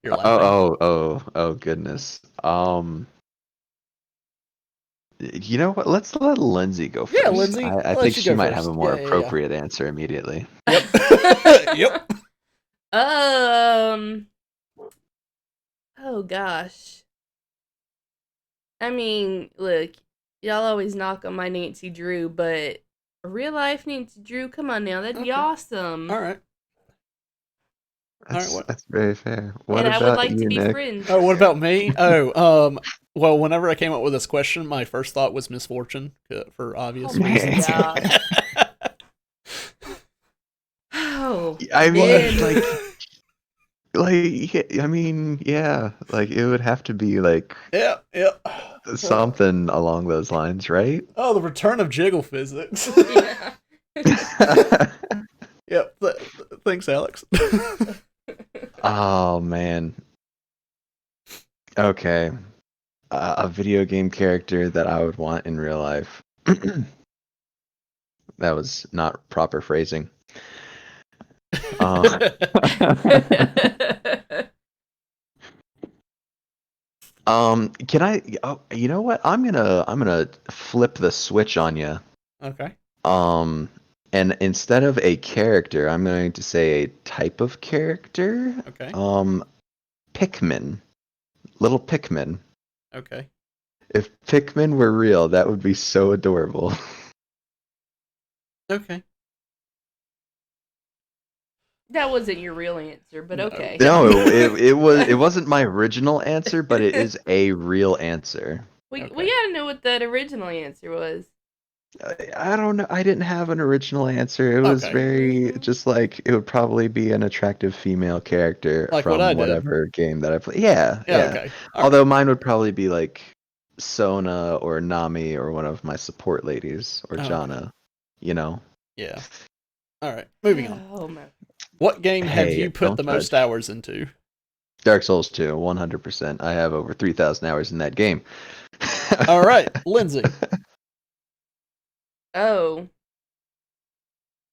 You're laughing. Oh goodness. You know what? Let's let Lindsay go Yeah, first. Lindsay. I I'll let think you she go might have a first. more Yeah, yeah, yeah. appropriate answer immediately. Yep. Yep. Um. Oh gosh. I mean, look, y'all always knock on my Nancy Drew, but a real life Nancy Drew, come on now, that'd be Okay. awesome. All right. All right. What? That's very fair. What And I would about like to you, be Nick? friends Oh, with what her. about me? Well, whenever I came up with this question, my first thought was misfortune for Oh obvious my reasons. gosh. Oh I mean, man. I mean, yeah, like it would have to be like Yeah, yeah. something along those lines, right? Oh, the return of jiggle physics. Yeah. Yep. Thanks, Alex. Oh man. Okay. A video game character that I would want in real life. That was not proper phrasing. Uh, can I? Oh, you know what? I'm gonna flip the switch on you. Okay. Um, And instead of a character, I'm going to say a type of character. Okay. Pikmin. Little Pikmin. Okay. If Pikmin were real, that would be so adorable. Okay. That wasn't your real answer, but No. okay. No, it wasn't my original answer, but it is a real answer. We Okay. gotta know what that original answer was. I don't know. I didn't have an original answer. It was Okay. very just like it would probably be an attractive female character Like what I from did. whatever game that I play. Yeah, Yeah, yeah. okay. All Although right. mine would probably be like Sona or Nami or one of my support ladies or Okay. Janna. You know. Yeah. All right. Moving on. Oh my. What game have Hey, you put don't the most judge. hours into? Dark Souls 2, 100%. I have over 3,000 hours in that game. All right, Lindsay. Oh.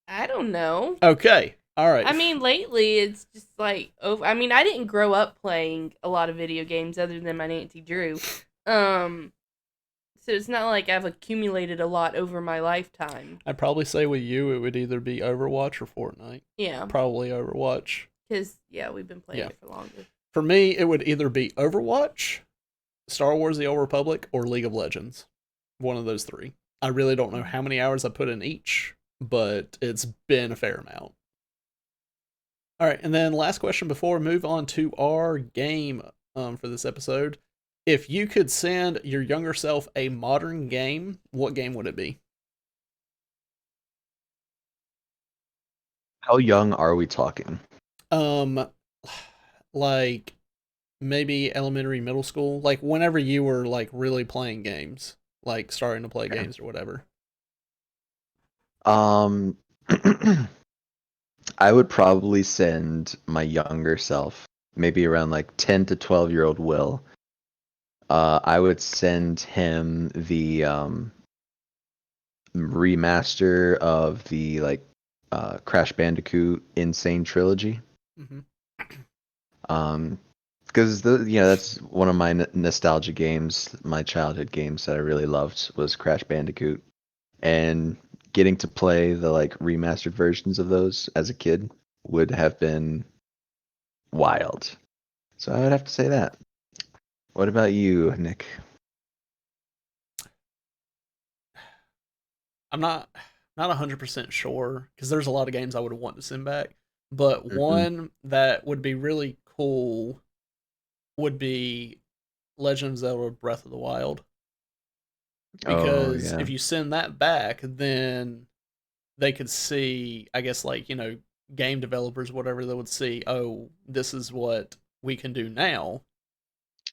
I don't know. Okay. All right. I mean, lately it's just like over. I mean, I didn't grow up playing a lot of video games other than my Auntie Drew. So it's not like I've accumulated a lot over my lifetime. I'd probably say with you, it would either be Overwatch or Fortnite. Yeah, Probably Overwatch. because we've been playing it for longer. For me, it would either be Overwatch, Star Wars: The Old Republic, or League of Legends. One of those three. I really don't know how many hours I put in each, but it's been a fair amount. All right, and then last question before we move on to our game for this episode. If you could send your younger self a modern game, what game would it be? How young are we talking? Like maybe elementary, middle school, like whenever you were like really playing games, like starting to play games or whatever. I would probably send my younger self, maybe around like 10 to 12-year-old Will. I would send him the remaster of the Crash Bandicoot Insane Trilogy. Mm-hmm. Because that's one of my nostalgia games, my childhood games that I really loved was Crash Bandicoot, and getting to play the like remastered versions of those as a kid would have been wild. So I would have to say that. What about you, Nick? I'm not 100% sure because there's a lot of games I would want to send back, but one that would be really cool would be Legend of Zelda: Breath of the Wild. Because if you send that back, then they could see, I guess, like, game developers, whatever, they would see, oh, this is what we can do now.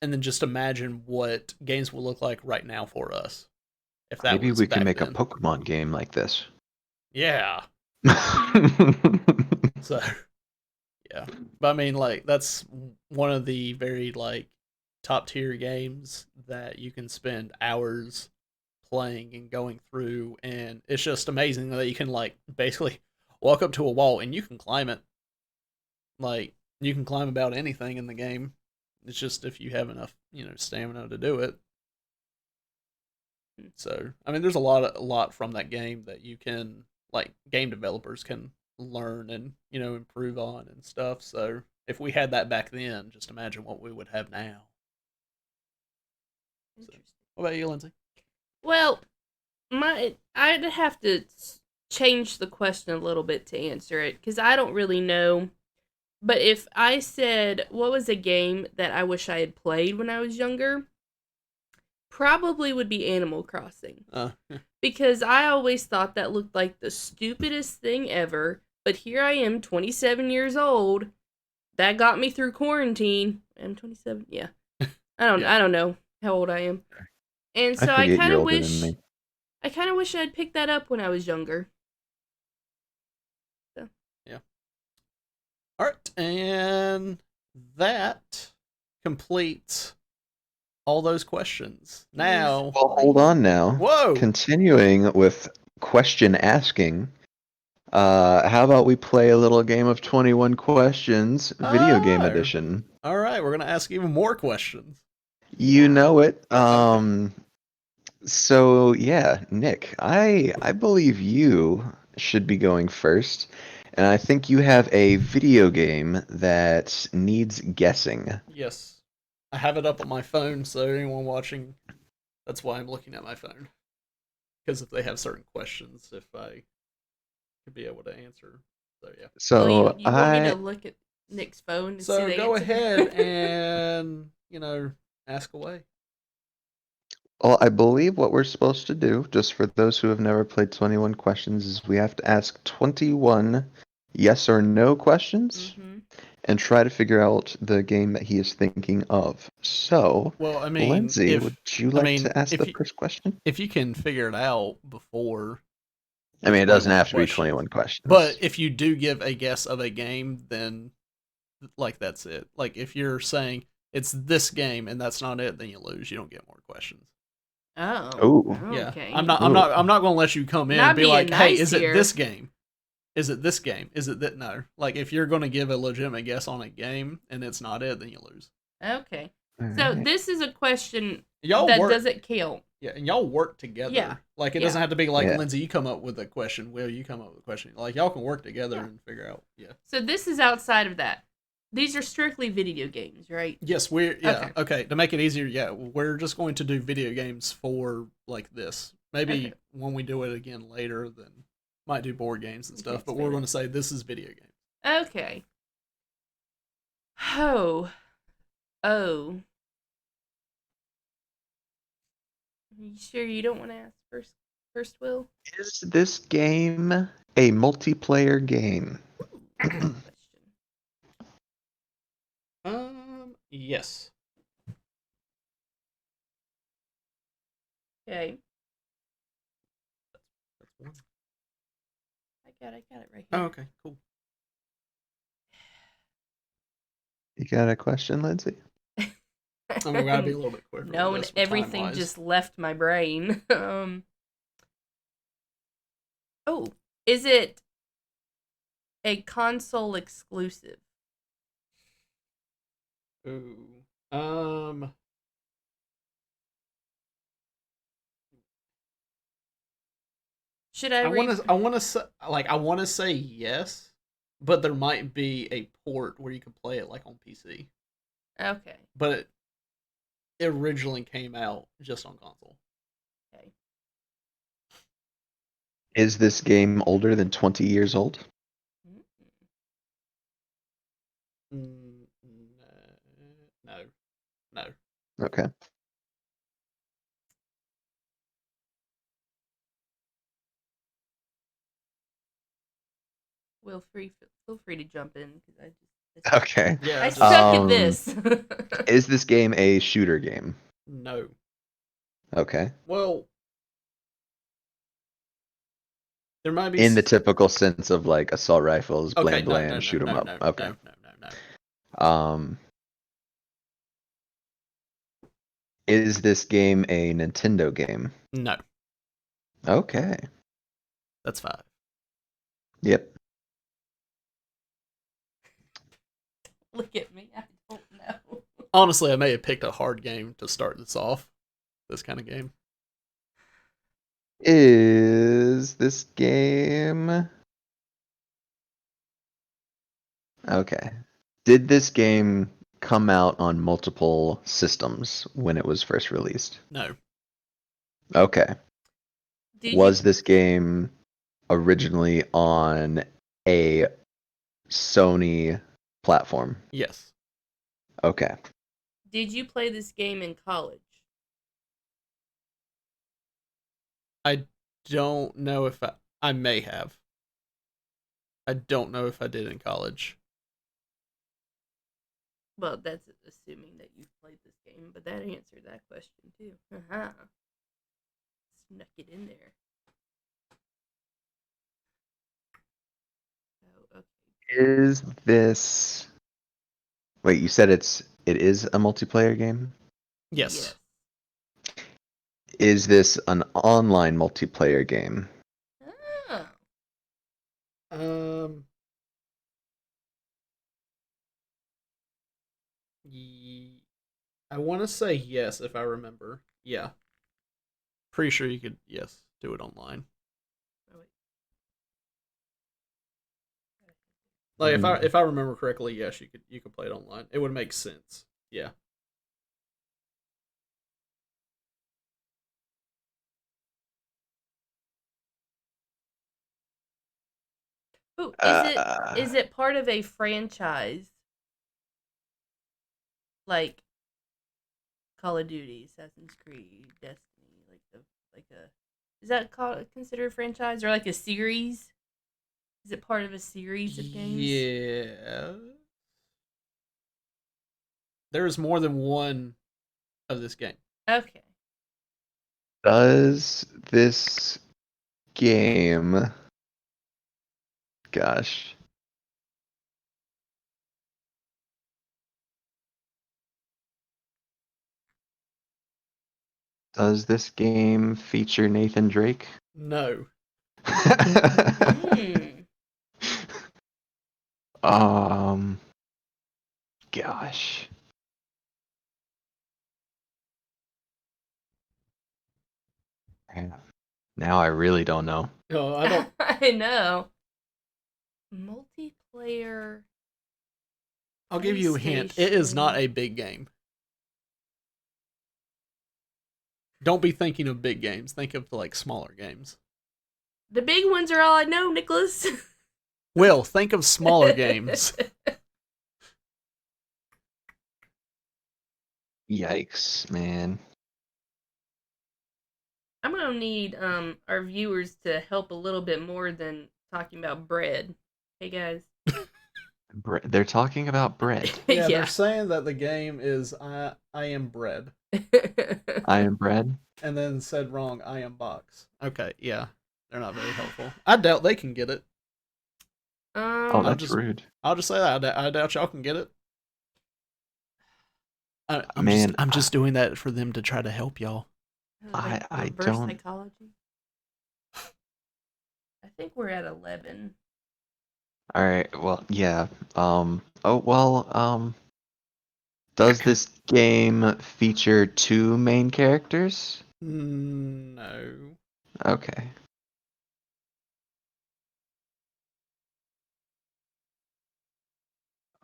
And then just imagine what games will look like right now for us. If that Maybe was we can back make then. a Pokemon game like this. Yeah. So, yeah. But I mean, like, that's one of the very, like, top tier games that you can spend hours playing and going through, and it's just amazing that you can like basically walk up to a wall and you can climb it. Like you can climb about anything in the game. It's just if you have enough, stamina to do it. So I mean, there's a lot from that game that you can like game developers can learn and improve on and stuff. So if we had that back then, just imagine what we would have now. So, what about you, Lindsay? Well, I'd have to change the question a little bit to answer it because I don't really know. But if I said what was a game that I wish I had played when I was younger, probably would be Animal Crossing. Because I always thought that looked like the stupidest thing ever. But here I am, 27 years old. That got me through quarantine. I'm 27. Yeah, I don't know how old I am. And so I kind of wish I'd picked that up when I was younger. So. Yeah. All right, and that completes all those questions. Now, well, hold on now. Whoa! Continuing with question asking. How about we play a little game of 21 questions, video game edition? All right, we're gonna ask even more questions. You know it. So yeah, Nick, I believe you should be going first. And I think you have a video game that needs guessing. Yes. I have it up on my phone, so anyone watching, that's why I'm looking at my phone. Because if they have certain questions, if I could be able to answer. So, yeah. So you want me to look at Nick's phone and see So the go answer? ahead and, ask away. well, I believe what we're supposed to do, just for those who have never played 21 questions, is we have to ask 21 yes or no questions Mm-hmm. and try to figure out the game that he is thinking of. So, Well, I mean, Lindsay, would you like to ask the first question? if you can figure it out before I mean, it doesn't 21 have to be questions. 21 questions. But if you do give a guess of a game, then like that's it. Like if you're saying it's this game and that's not it, then you lose. You don't get more questions. Oh. Ooh. Yeah. Okay. I'm not going to let you come in Not and be being like, "Hey, nice is here. it this game? Is it this game? Is it that?" No. Like if you're going to give a legitimate guess on a game and it's not it, then you lose. Okay. All So right. this is a question Y'all that work doesn't count. Yeah, and y'all work together. Yeah. Like it Yeah. doesn't have to be like Yeah. Lindsay, you come up with a question, Will, you come up with a question. Like y'all can work together Yeah. and figure out. Yeah. So this is outside of that. These are strictly video games, right? Yes, okay. To make it easier, yeah, we're just going to do video games for like this. Maybe Okay. when we do it again later, then might do board games and stuff. Okay, But we're going to say this is video games. Okay. Oh. Oh. Are you sure you don't want to ask first, Will? Is this game a multiplayer game? Question. Yes. Okay. That's one. I got it right Oh, here. okay, cool. You got a question, Lindsay? I'm gonna be a little bit quicker. No, with and this everything time-wise. just left my brain. Oh, is it a console exclusive? Ooh. Should I I want to say yes, but there might be a port where you can play it like on PC. Okay. But it originally came out just on console. Okay. Is this game older than 20 years old? No, no. Okay. Feel free to jump in because Okay. Yeah, I just- suck at this. Is this game a shooter game? No. Okay. Well, there might be In the typical sense of like assault rifles, okay. blam No, blam, no, no, shoot 'em no, up. no, Okay. no. Is this game a Nintendo game? No, Okay. that's 5. Yep. Look at me. I don't know. Honestly, I may have picked a hard game to start this off. This kind of game. Is this game... Okay. Did this game come out on multiple systems when it was first released? No, Okay. Did Was you this game originally on a Sony platform? yes. Okay. did you play this game in college? I don't know if I may have. I don't know if I did in college. Well, that's assuming that you've played this game, but that answered that question too. Snuck it in there. Oh, okay. Is this... Wait, you said it is a multiplayer game? Yes. Is this an online multiplayer game? Oh. I want to say yes if I remember. Yeah. Pretty sure you could, yes, do it online. Oh, wait. Like Hmm. if I remember correctly, yes, you could play it online. It would make sense. Yeah. Ooh, Uh, is it part of a franchise like Call of Duty, Assassin's Creed, Destiny, like a is that called considered a franchise or like a series? Is it part of a series of games? Yeah. There is more than one of this game. Okay. does this game, gosh, does this game feature Nathan Drake? No. Hmm. um, gosh. Man, now I really don't know. No, I don't. I know. Multiplayer I'll give you a hint. It is not a big game. Don't be thinking of big games. Think of like smaller games. The big ones are all I know, Nicholas. Will, think of smaller games. Yikes, man. I'm gonna need our viewers to help a little bit more than talking about bread. Hey guys. They're talking about bread. Yeah, they're Yeah. saying that the game is I am bread, I am bread. and then said wrong. I am box. Okay, yeah, they're not very helpful. I doubt they can get it. Oh, um I'll that's just rude. I'll just say that I doubt y'all can get it. Man, I'm just doing that for them to try to help y'all. like I reverse don't. psychology. I think we're at 11. All right. Well, yeah. Oh well. Does this game feature two main characters? No. Okay.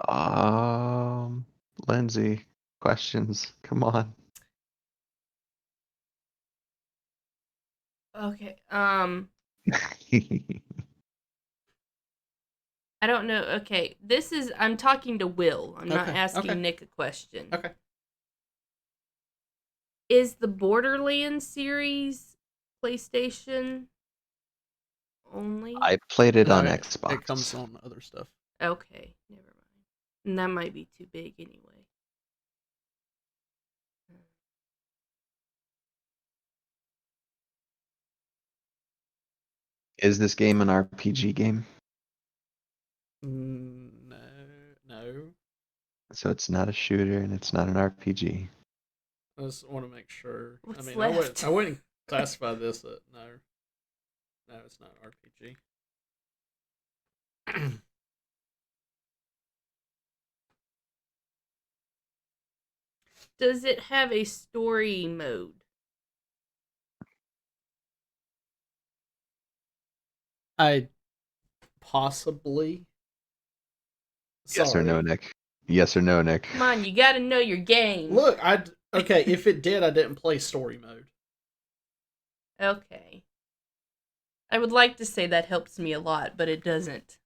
Um, Lindsay, questions. Come on. Okay. I don't know. Okay. I'm talking to Will. I'm not Okay. asking Okay. Nick a question. Okay. Is the Borderlands series PlayStation only? I played it No, on it comes Xbox. on other stuff. Okay, never mind. And that might be too big anyway. Is this game an RPG game? No. No. So it's not a shooter and it's not an RPG. I just want to make sure. I What's mean, left? I wouldn't classify this. No. No, it's not RPG. Does it have a story mode? I possibly. Yes or no, Sorry. Nick? Yes or no, Nick? Come on, you gotta know your game. Look, okay. If it did, I didn't play story mode. Okay. I would like to say that helps me a lot, but it doesn't.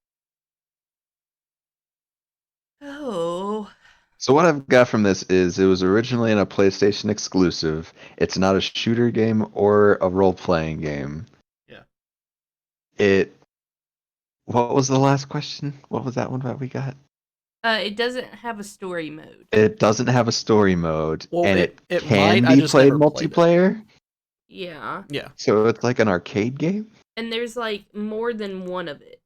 Oh. So what I've got from this is it was originally in a PlayStation exclusive. It's not a shooter game or a role-playing game. Yeah. It. What was the last question? What was that one that we got? It doesn't have a story mode. It doesn't have a story mode, Well, and it it might. can I be just played never played it. multiplayer. Yeah. Yeah. So it's like an arcade game. And there's like more than one of it.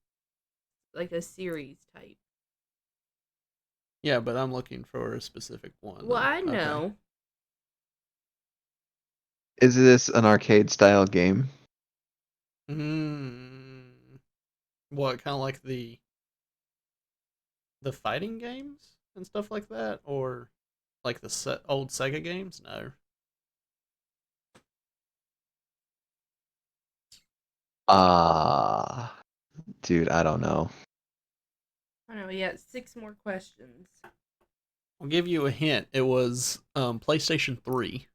Like a series type. Yeah, but I'm looking for a specific one. Well, I Okay. know. Is this an arcade style game? Hmm. What kind of like the fighting games and stuff like that, or like the old Sega games? No. Ah, dude, I don't know. I know, we got 6 more questions. I'll give you a hint. It was PlayStation 3.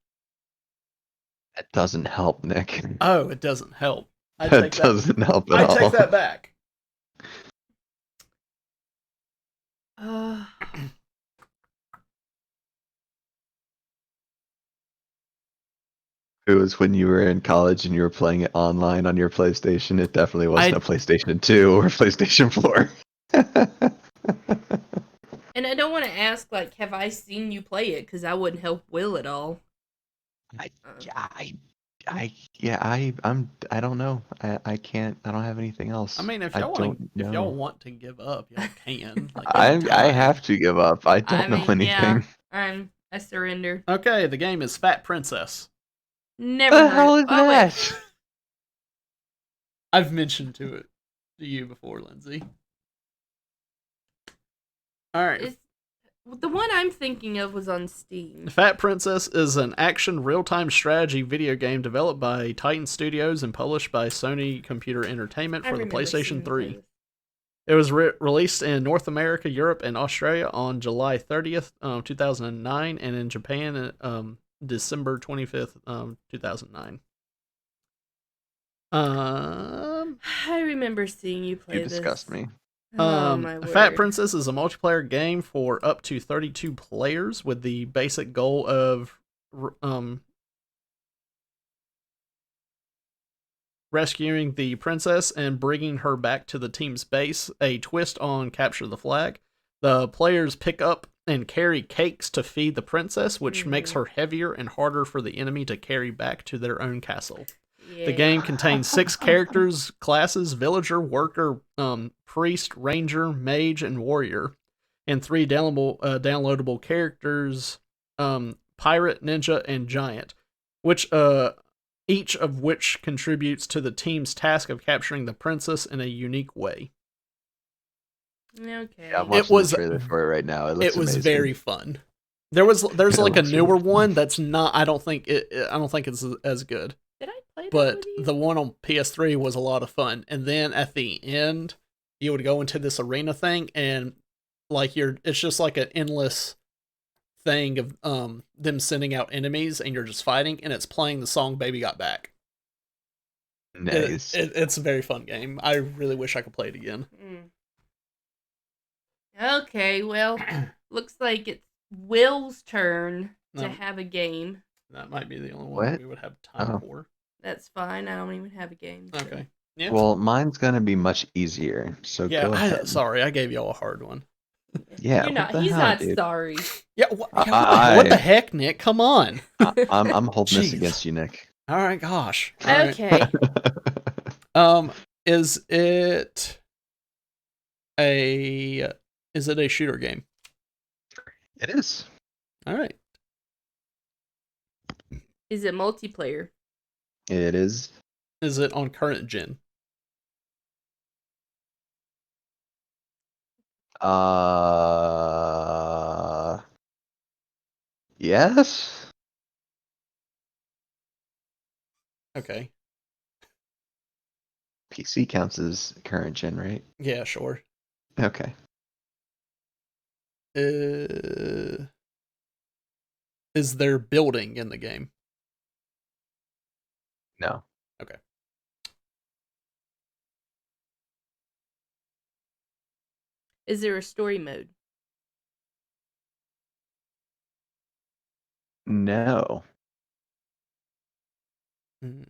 That doesn't help, Nick. Oh, it doesn't help. That doesn't help at I all. take that back. It was when you were in college and you were playing it online on your PlayStation. It definitely wasn't a PlayStation 2 or PlayStation 4. And I don't want to ask, like, have I seen you play it? Because that wouldn't help Will at all. I don't know. I can't. I don't have anything else. I mean, if I y'all don't know. if y'all want to give up, y'all can. Like, I have to give up. I don't know anything. Yeah, I surrender. Okay, the game is Fat Princess. Never What the heard hell it. is Oh, wait. that? I've mentioned to you before, Lindsay. All right. The one I'm thinking of was on Steam. Fat Princess is an action real-time strategy video game developed by Titan Studios and published by Sony Computer Entertainment for the PlayStation 3. It was released in North America, Europe, and Australia on July 30th, 2009, and in Japan, December 25th, 2009. I remember seeing you play You this. disgust me. Oh, my word. Fat Princess is a multiplayer game for up to 32 players with the basic goal of rescuing the princess and bringing her back to the team's base. A twist on Capture the Flag. The players pick up and carry cakes to feed the princess, which makes her heavier and harder for the enemy to carry back to their own castle. Yeah. The game contains 6 characters, classes: villager, worker, priest, ranger, mage, and warrior, and 3 downloadable characters, pirate, ninja, and giant, which each of which contributes to the team's task of capturing the princess in a unique way. Okay. Yeah, I'm watching the trailer for it right now. It looks amazing. Very fun. There's like a newer one that's not. I don't think it's as good. Did I play that But with you? the one on PS3 was a lot of fun. And then at the end, you would go into this arena thing, and like it's just like an endless thing of them sending out enemies, and you're just fighting, and it's playing the song "Baby Got Back." Nice. It's a very fun game. I really wish I could play it again. Okay, well, looks like it's Will's turn to No. have a game. That might be the only one What? we would have time for. That's fine. I don't even have a game. So. Okay. Yeah. Well, mine's gonna be much easier. So go ahead. Sorry, I gave y'all a hard one. Yeah. You're not. what the He's hell, not dude? sorry. Yeah. What the heck, Nick? Come on. I'm holding this Jeez. against you, Nick. All right. Gosh. All right. Okay. Is it a shooter game? It is. All right. Is it multiplayer? It is. Is it on current gen? Yes. Okay. PC counts as current gen, right? Yeah, sure. Okay. Is there building in the game? No. Okay. Is there a story mode? No. Hmm.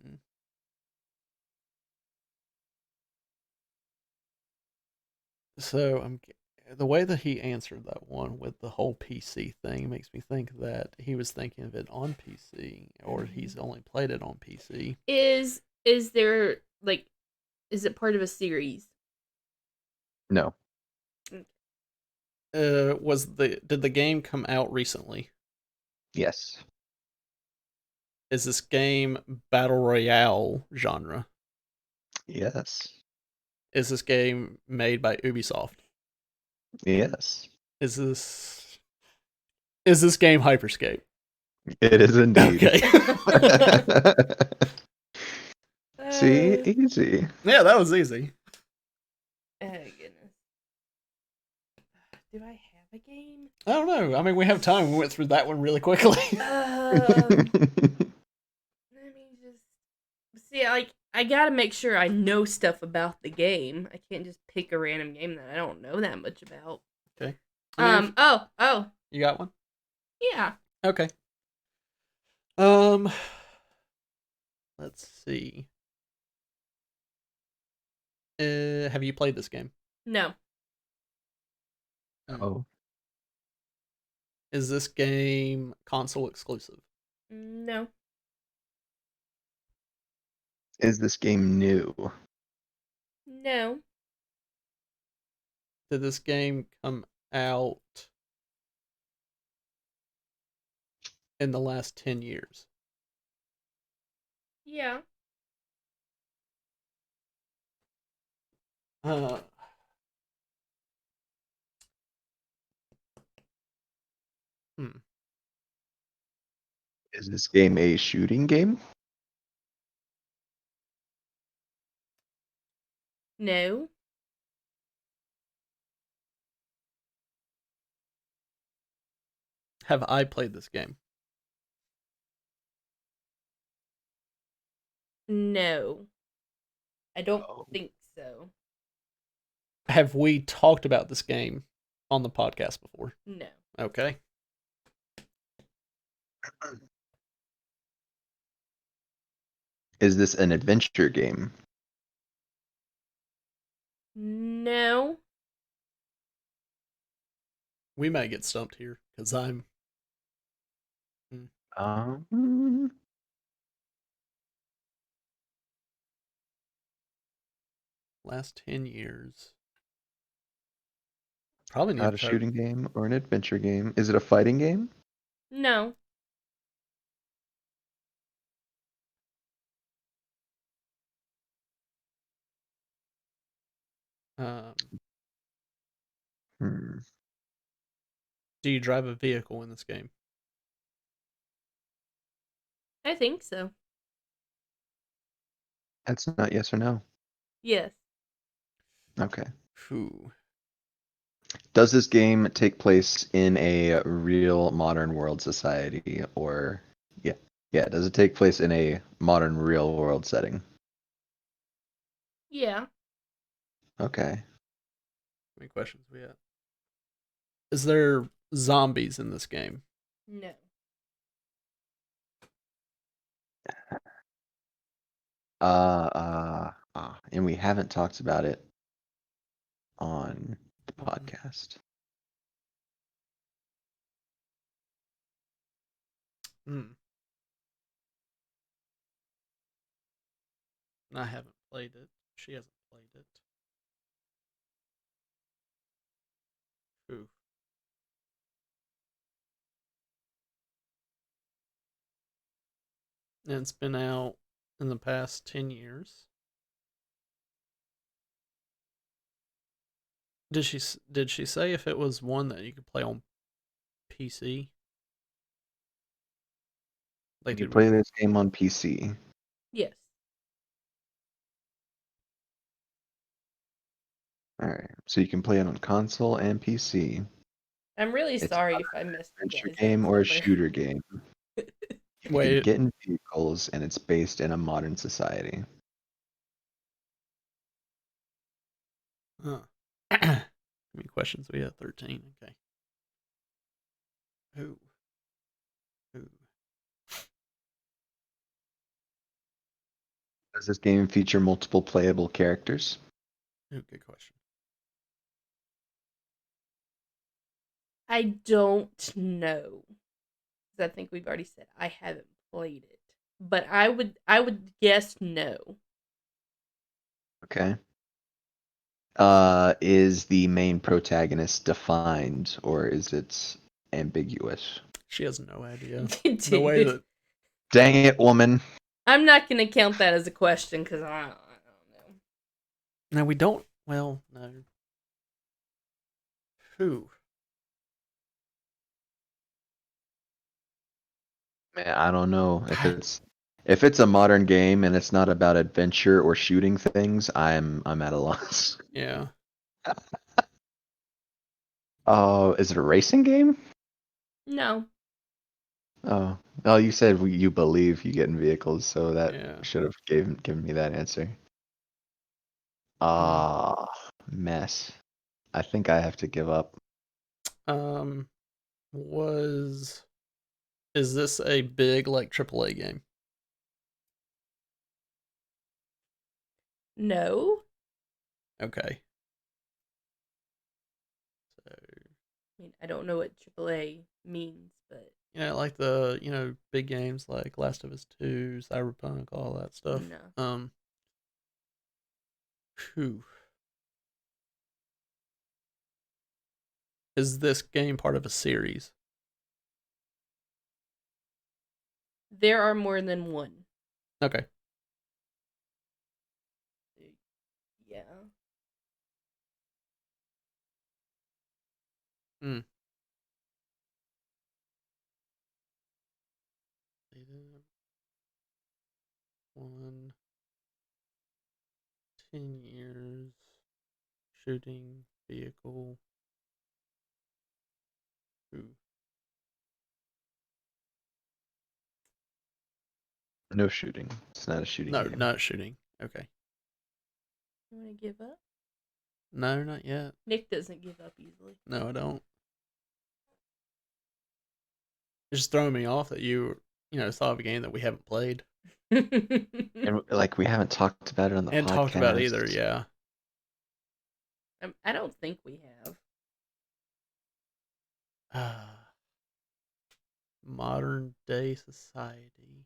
So the way that he answered that one with the whole PC thing makes me think that he was thinking of it on PC, or he's only played it on PC. Is there like, is it part of a series? No. Did the game come out recently? Yes. Is this game Battle Royale genre? Yes. Is this game made by Ubisoft? Yes. Is this game Hyperscape? It is indeed. Okay. See, easy. Yeah, that was easy. Oh goodness. Do I have a game? I don't know. I mean, we have time. We went through that one really quickly. Let me just see. Like, I gotta make sure I know stuff about the game. I can't just pick a random game that I don't know that much about. Okay. I mean, Oh. You got one? Yeah. Okay. Let's see. Have you played this game? No. Oh. Is this game console exclusive? No. Is this game new? No. Did this game come out in the last 10 years? Yeah. Uh, hmm. Is this game a shooting game? No. Have I played this game? No. I don't think so. Have we talked about this game on the podcast before? No. Okay. Is this an adventure game? No. We might get stumped here because I'm. Um, Last 10 years. Probably need not to a try. shooting game or an adventure game. Is it a fighting game? No. Hmm. Do you drive a vehicle in this game? I think so. That's not yes or no. Yes. Okay. Whew. Does this game take place in a real modern world society or yeah, does it take place in a modern real world setting? Yeah. Okay. How many questions we have? Is there zombies in this game? No. And we haven't talked about it on the podcast. Hmm. I haven't played it. She hasn't played it. Ooh. And it's been out in the past 10 years. Did she say if it was one that you could play on PC? Like You did play we? this game on PC. Yes. All right. So you can play it on console and PC. I'm really It's sorry not if I missed an you adventure guys. game That's or a clever. shooter game. You can Wait. get in vehicles and it's based in a modern society. Huh. How many questions we have? 13. Okay. Ooh. Ooh. Does this game feature multiple playable characters? Ooh, good question. I don't know. 'Cause I think we've already said I haven't played it. But I would guess no. Okay. Is the main protagonist defined or is it ambiguous? She has no idea. Dude, The way that Dang it, woman. I'm not gonna count that as a question because I don't know. now we don't. Well, no. Who? Man, I don't know if it's a modern game and it's not about adventure or shooting things. I'm at a loss. Yeah. Is it a racing game? No. Oh, you said you believe you get in vehicles, so that Yeah. should have given me that answer. Mess. I think I have to give up. Is this a big like AAA game? No. Okay. So I mean, I don't know what AAA means, but like the big games like Last of Us 2, Cyberpunk, all that stuff. no. Whew. Is this game part of a series? There are more than one. Okay. Yeah. Hmm. One, 10 years, shooting, vehicle. Ooh. No shooting. It's not a shooting No, game. not shooting. Okay. You want to give up? No, not yet. Nick doesn't give up easily. No, I don't. It's just throwing me off that you thought of a game that we haven't played And like we haven't talked about it on the and podcast. talked about either. Yeah. I don't think we have. Modern day society.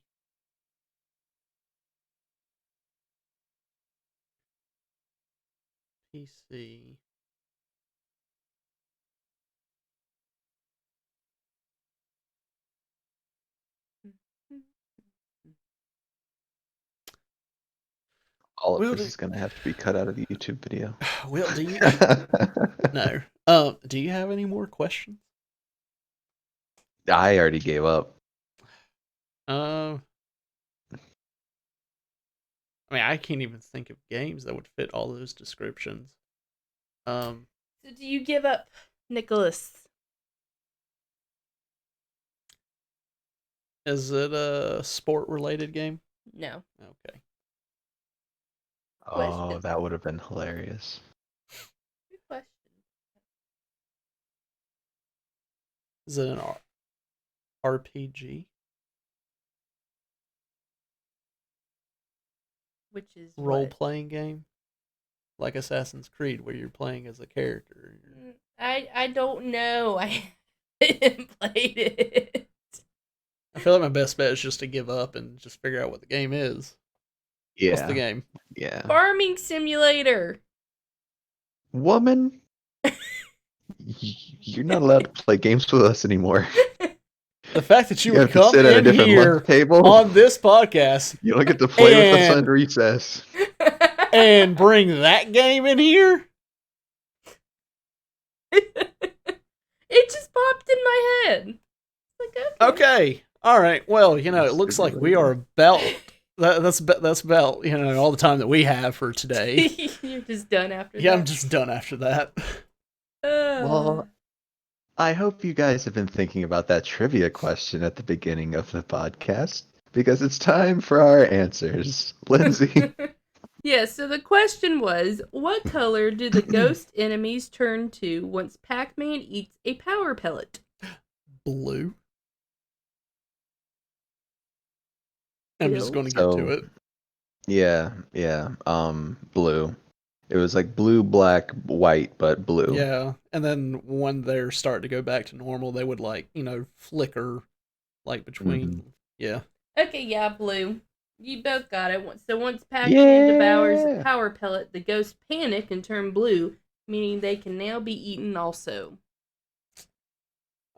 PC. All of Will, this is going to have to be cut out of the YouTube video. Will, do you? No. Do you have any more questions? I already gave up. I mean, I can't even think of games that would fit all those descriptions. So do you give up, Nicholas? Is it a sport-related game? No. Okay. Oh, Question. that would have been hilarious. Good question. Is it an RPG? Which is Role-playing game? Like Assassin's Creed, where you're playing as a character. I don't know. I haven't played it. I feel like my best bet is just to give up and just figure out what the game is. Yeah. What's the game? Yeah. Farming Simulator. Woman, you're not allowed to play games with us anymore. The fact that you You would have to come sit at a in different here lunch table. on this podcast You don't get to play with us and- on recess. and bring that game in here? It just popped in my head. Like, Okay. All right. Well, it looks like we are about that's about all the time that we have for today. You're just done after that. Yeah, I'm just done after that. Well, I hope you guys have been thinking about that trivia question at the beginning of the podcast, because it's time for our answers. Lindsay. Yeah, so the question was, what color do the ghost enemies turn to once Pac-Man eats a power pellet? Blue. I'm just going to get So- to it. Yeah. Blue. It was like blue, black, white, but blue. Yeah, and then when they're starting to go back to normal, they would flicker between. Yeah. Okay, yeah, blue. You both got it. So once Pac-Man devours a power pellet, the ghosts panic and turn blue, meaning they can now be eaten also.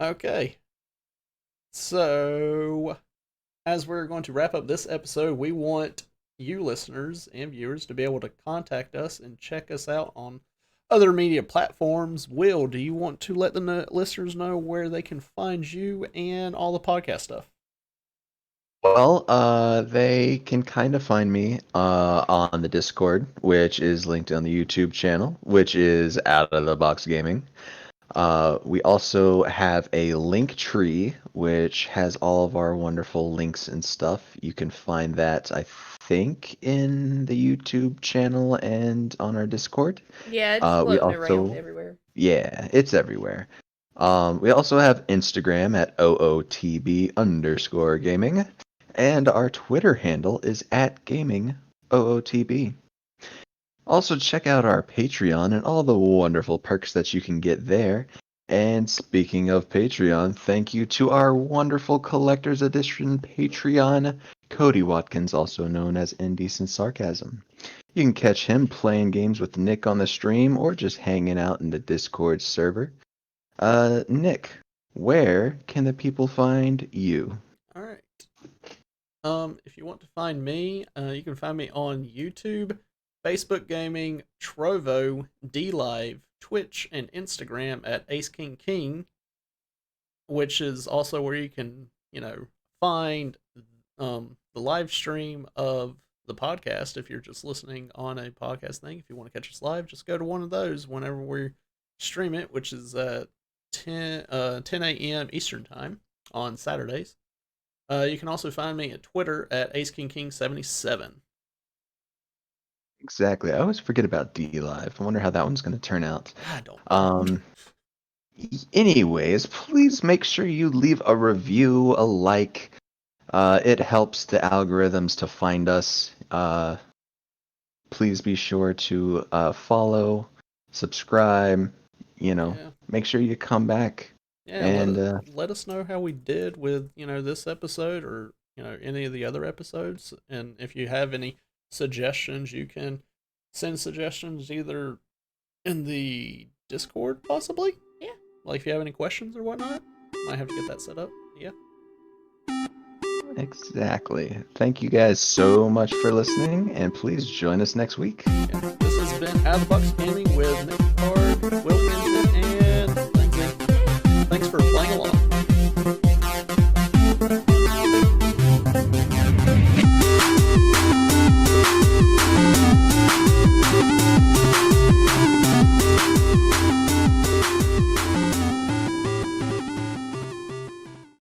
Okay. So, as we're going to wrap up this episode, we want you listeners and viewers to be able to contact us and check us out on other media platforms. Will, do you want to let the listeners know where they can find you and all the podcast stuff? Well, they can kind of find me on the Discord, which is linked on the YouTube channel, which is Out of the Box Gaming. We also have a link tree, which has all of our wonderful links and stuff. You can find that, I think, in the YouTube channel and on our Discord. Yeah, it's We floating around also, everywhere. yeah, it's everywhere. We also have Instagram at OOTB_gaming, and our Twitter handle is at gamingOOTB. Also, check out our Patreon and all the wonderful perks that you can get there. And speaking of Patreon, thank you to our wonderful Collector's Edition Patreon, Cody Watkins, also known as Indecent Sarcasm. You can catch him playing games with Nick on the stream or just hanging out in the Discord server. Nick, where can the people find you? All right. If you want to find me, you can find me on YouTube, Facebook Gaming, Trovo, DLive, Twitch, and Instagram at AceKingKing, which is also where you can, find the live stream of the podcast. If you're just listening on a podcast thing, if you want to catch us live, just go to one of those whenever we stream it, which is at 10 a.m. Eastern Time on Saturdays. You can also find me at Twitter at AceKingKing77. Exactly. I always forget about DLive. I wonder how that one's going to turn out. I don't. Um, Anyways, please make sure you leave a review, a like. It helps the algorithms to find us. Please be sure to follow, subscribe. Yeah. Make sure you come back. Yeah, And let us know how we did with, this episode or, any of the other episodes. And if you have any suggestions, you can send suggestions either in the Discord, possibly. Yeah. Like if you have any questions or whatnot, might have to get that set up. Yeah. exactly. Thank you guys so much for listening, and please join us next week. Yeah. This has been Out of the Box Gaming with Nick Card, Will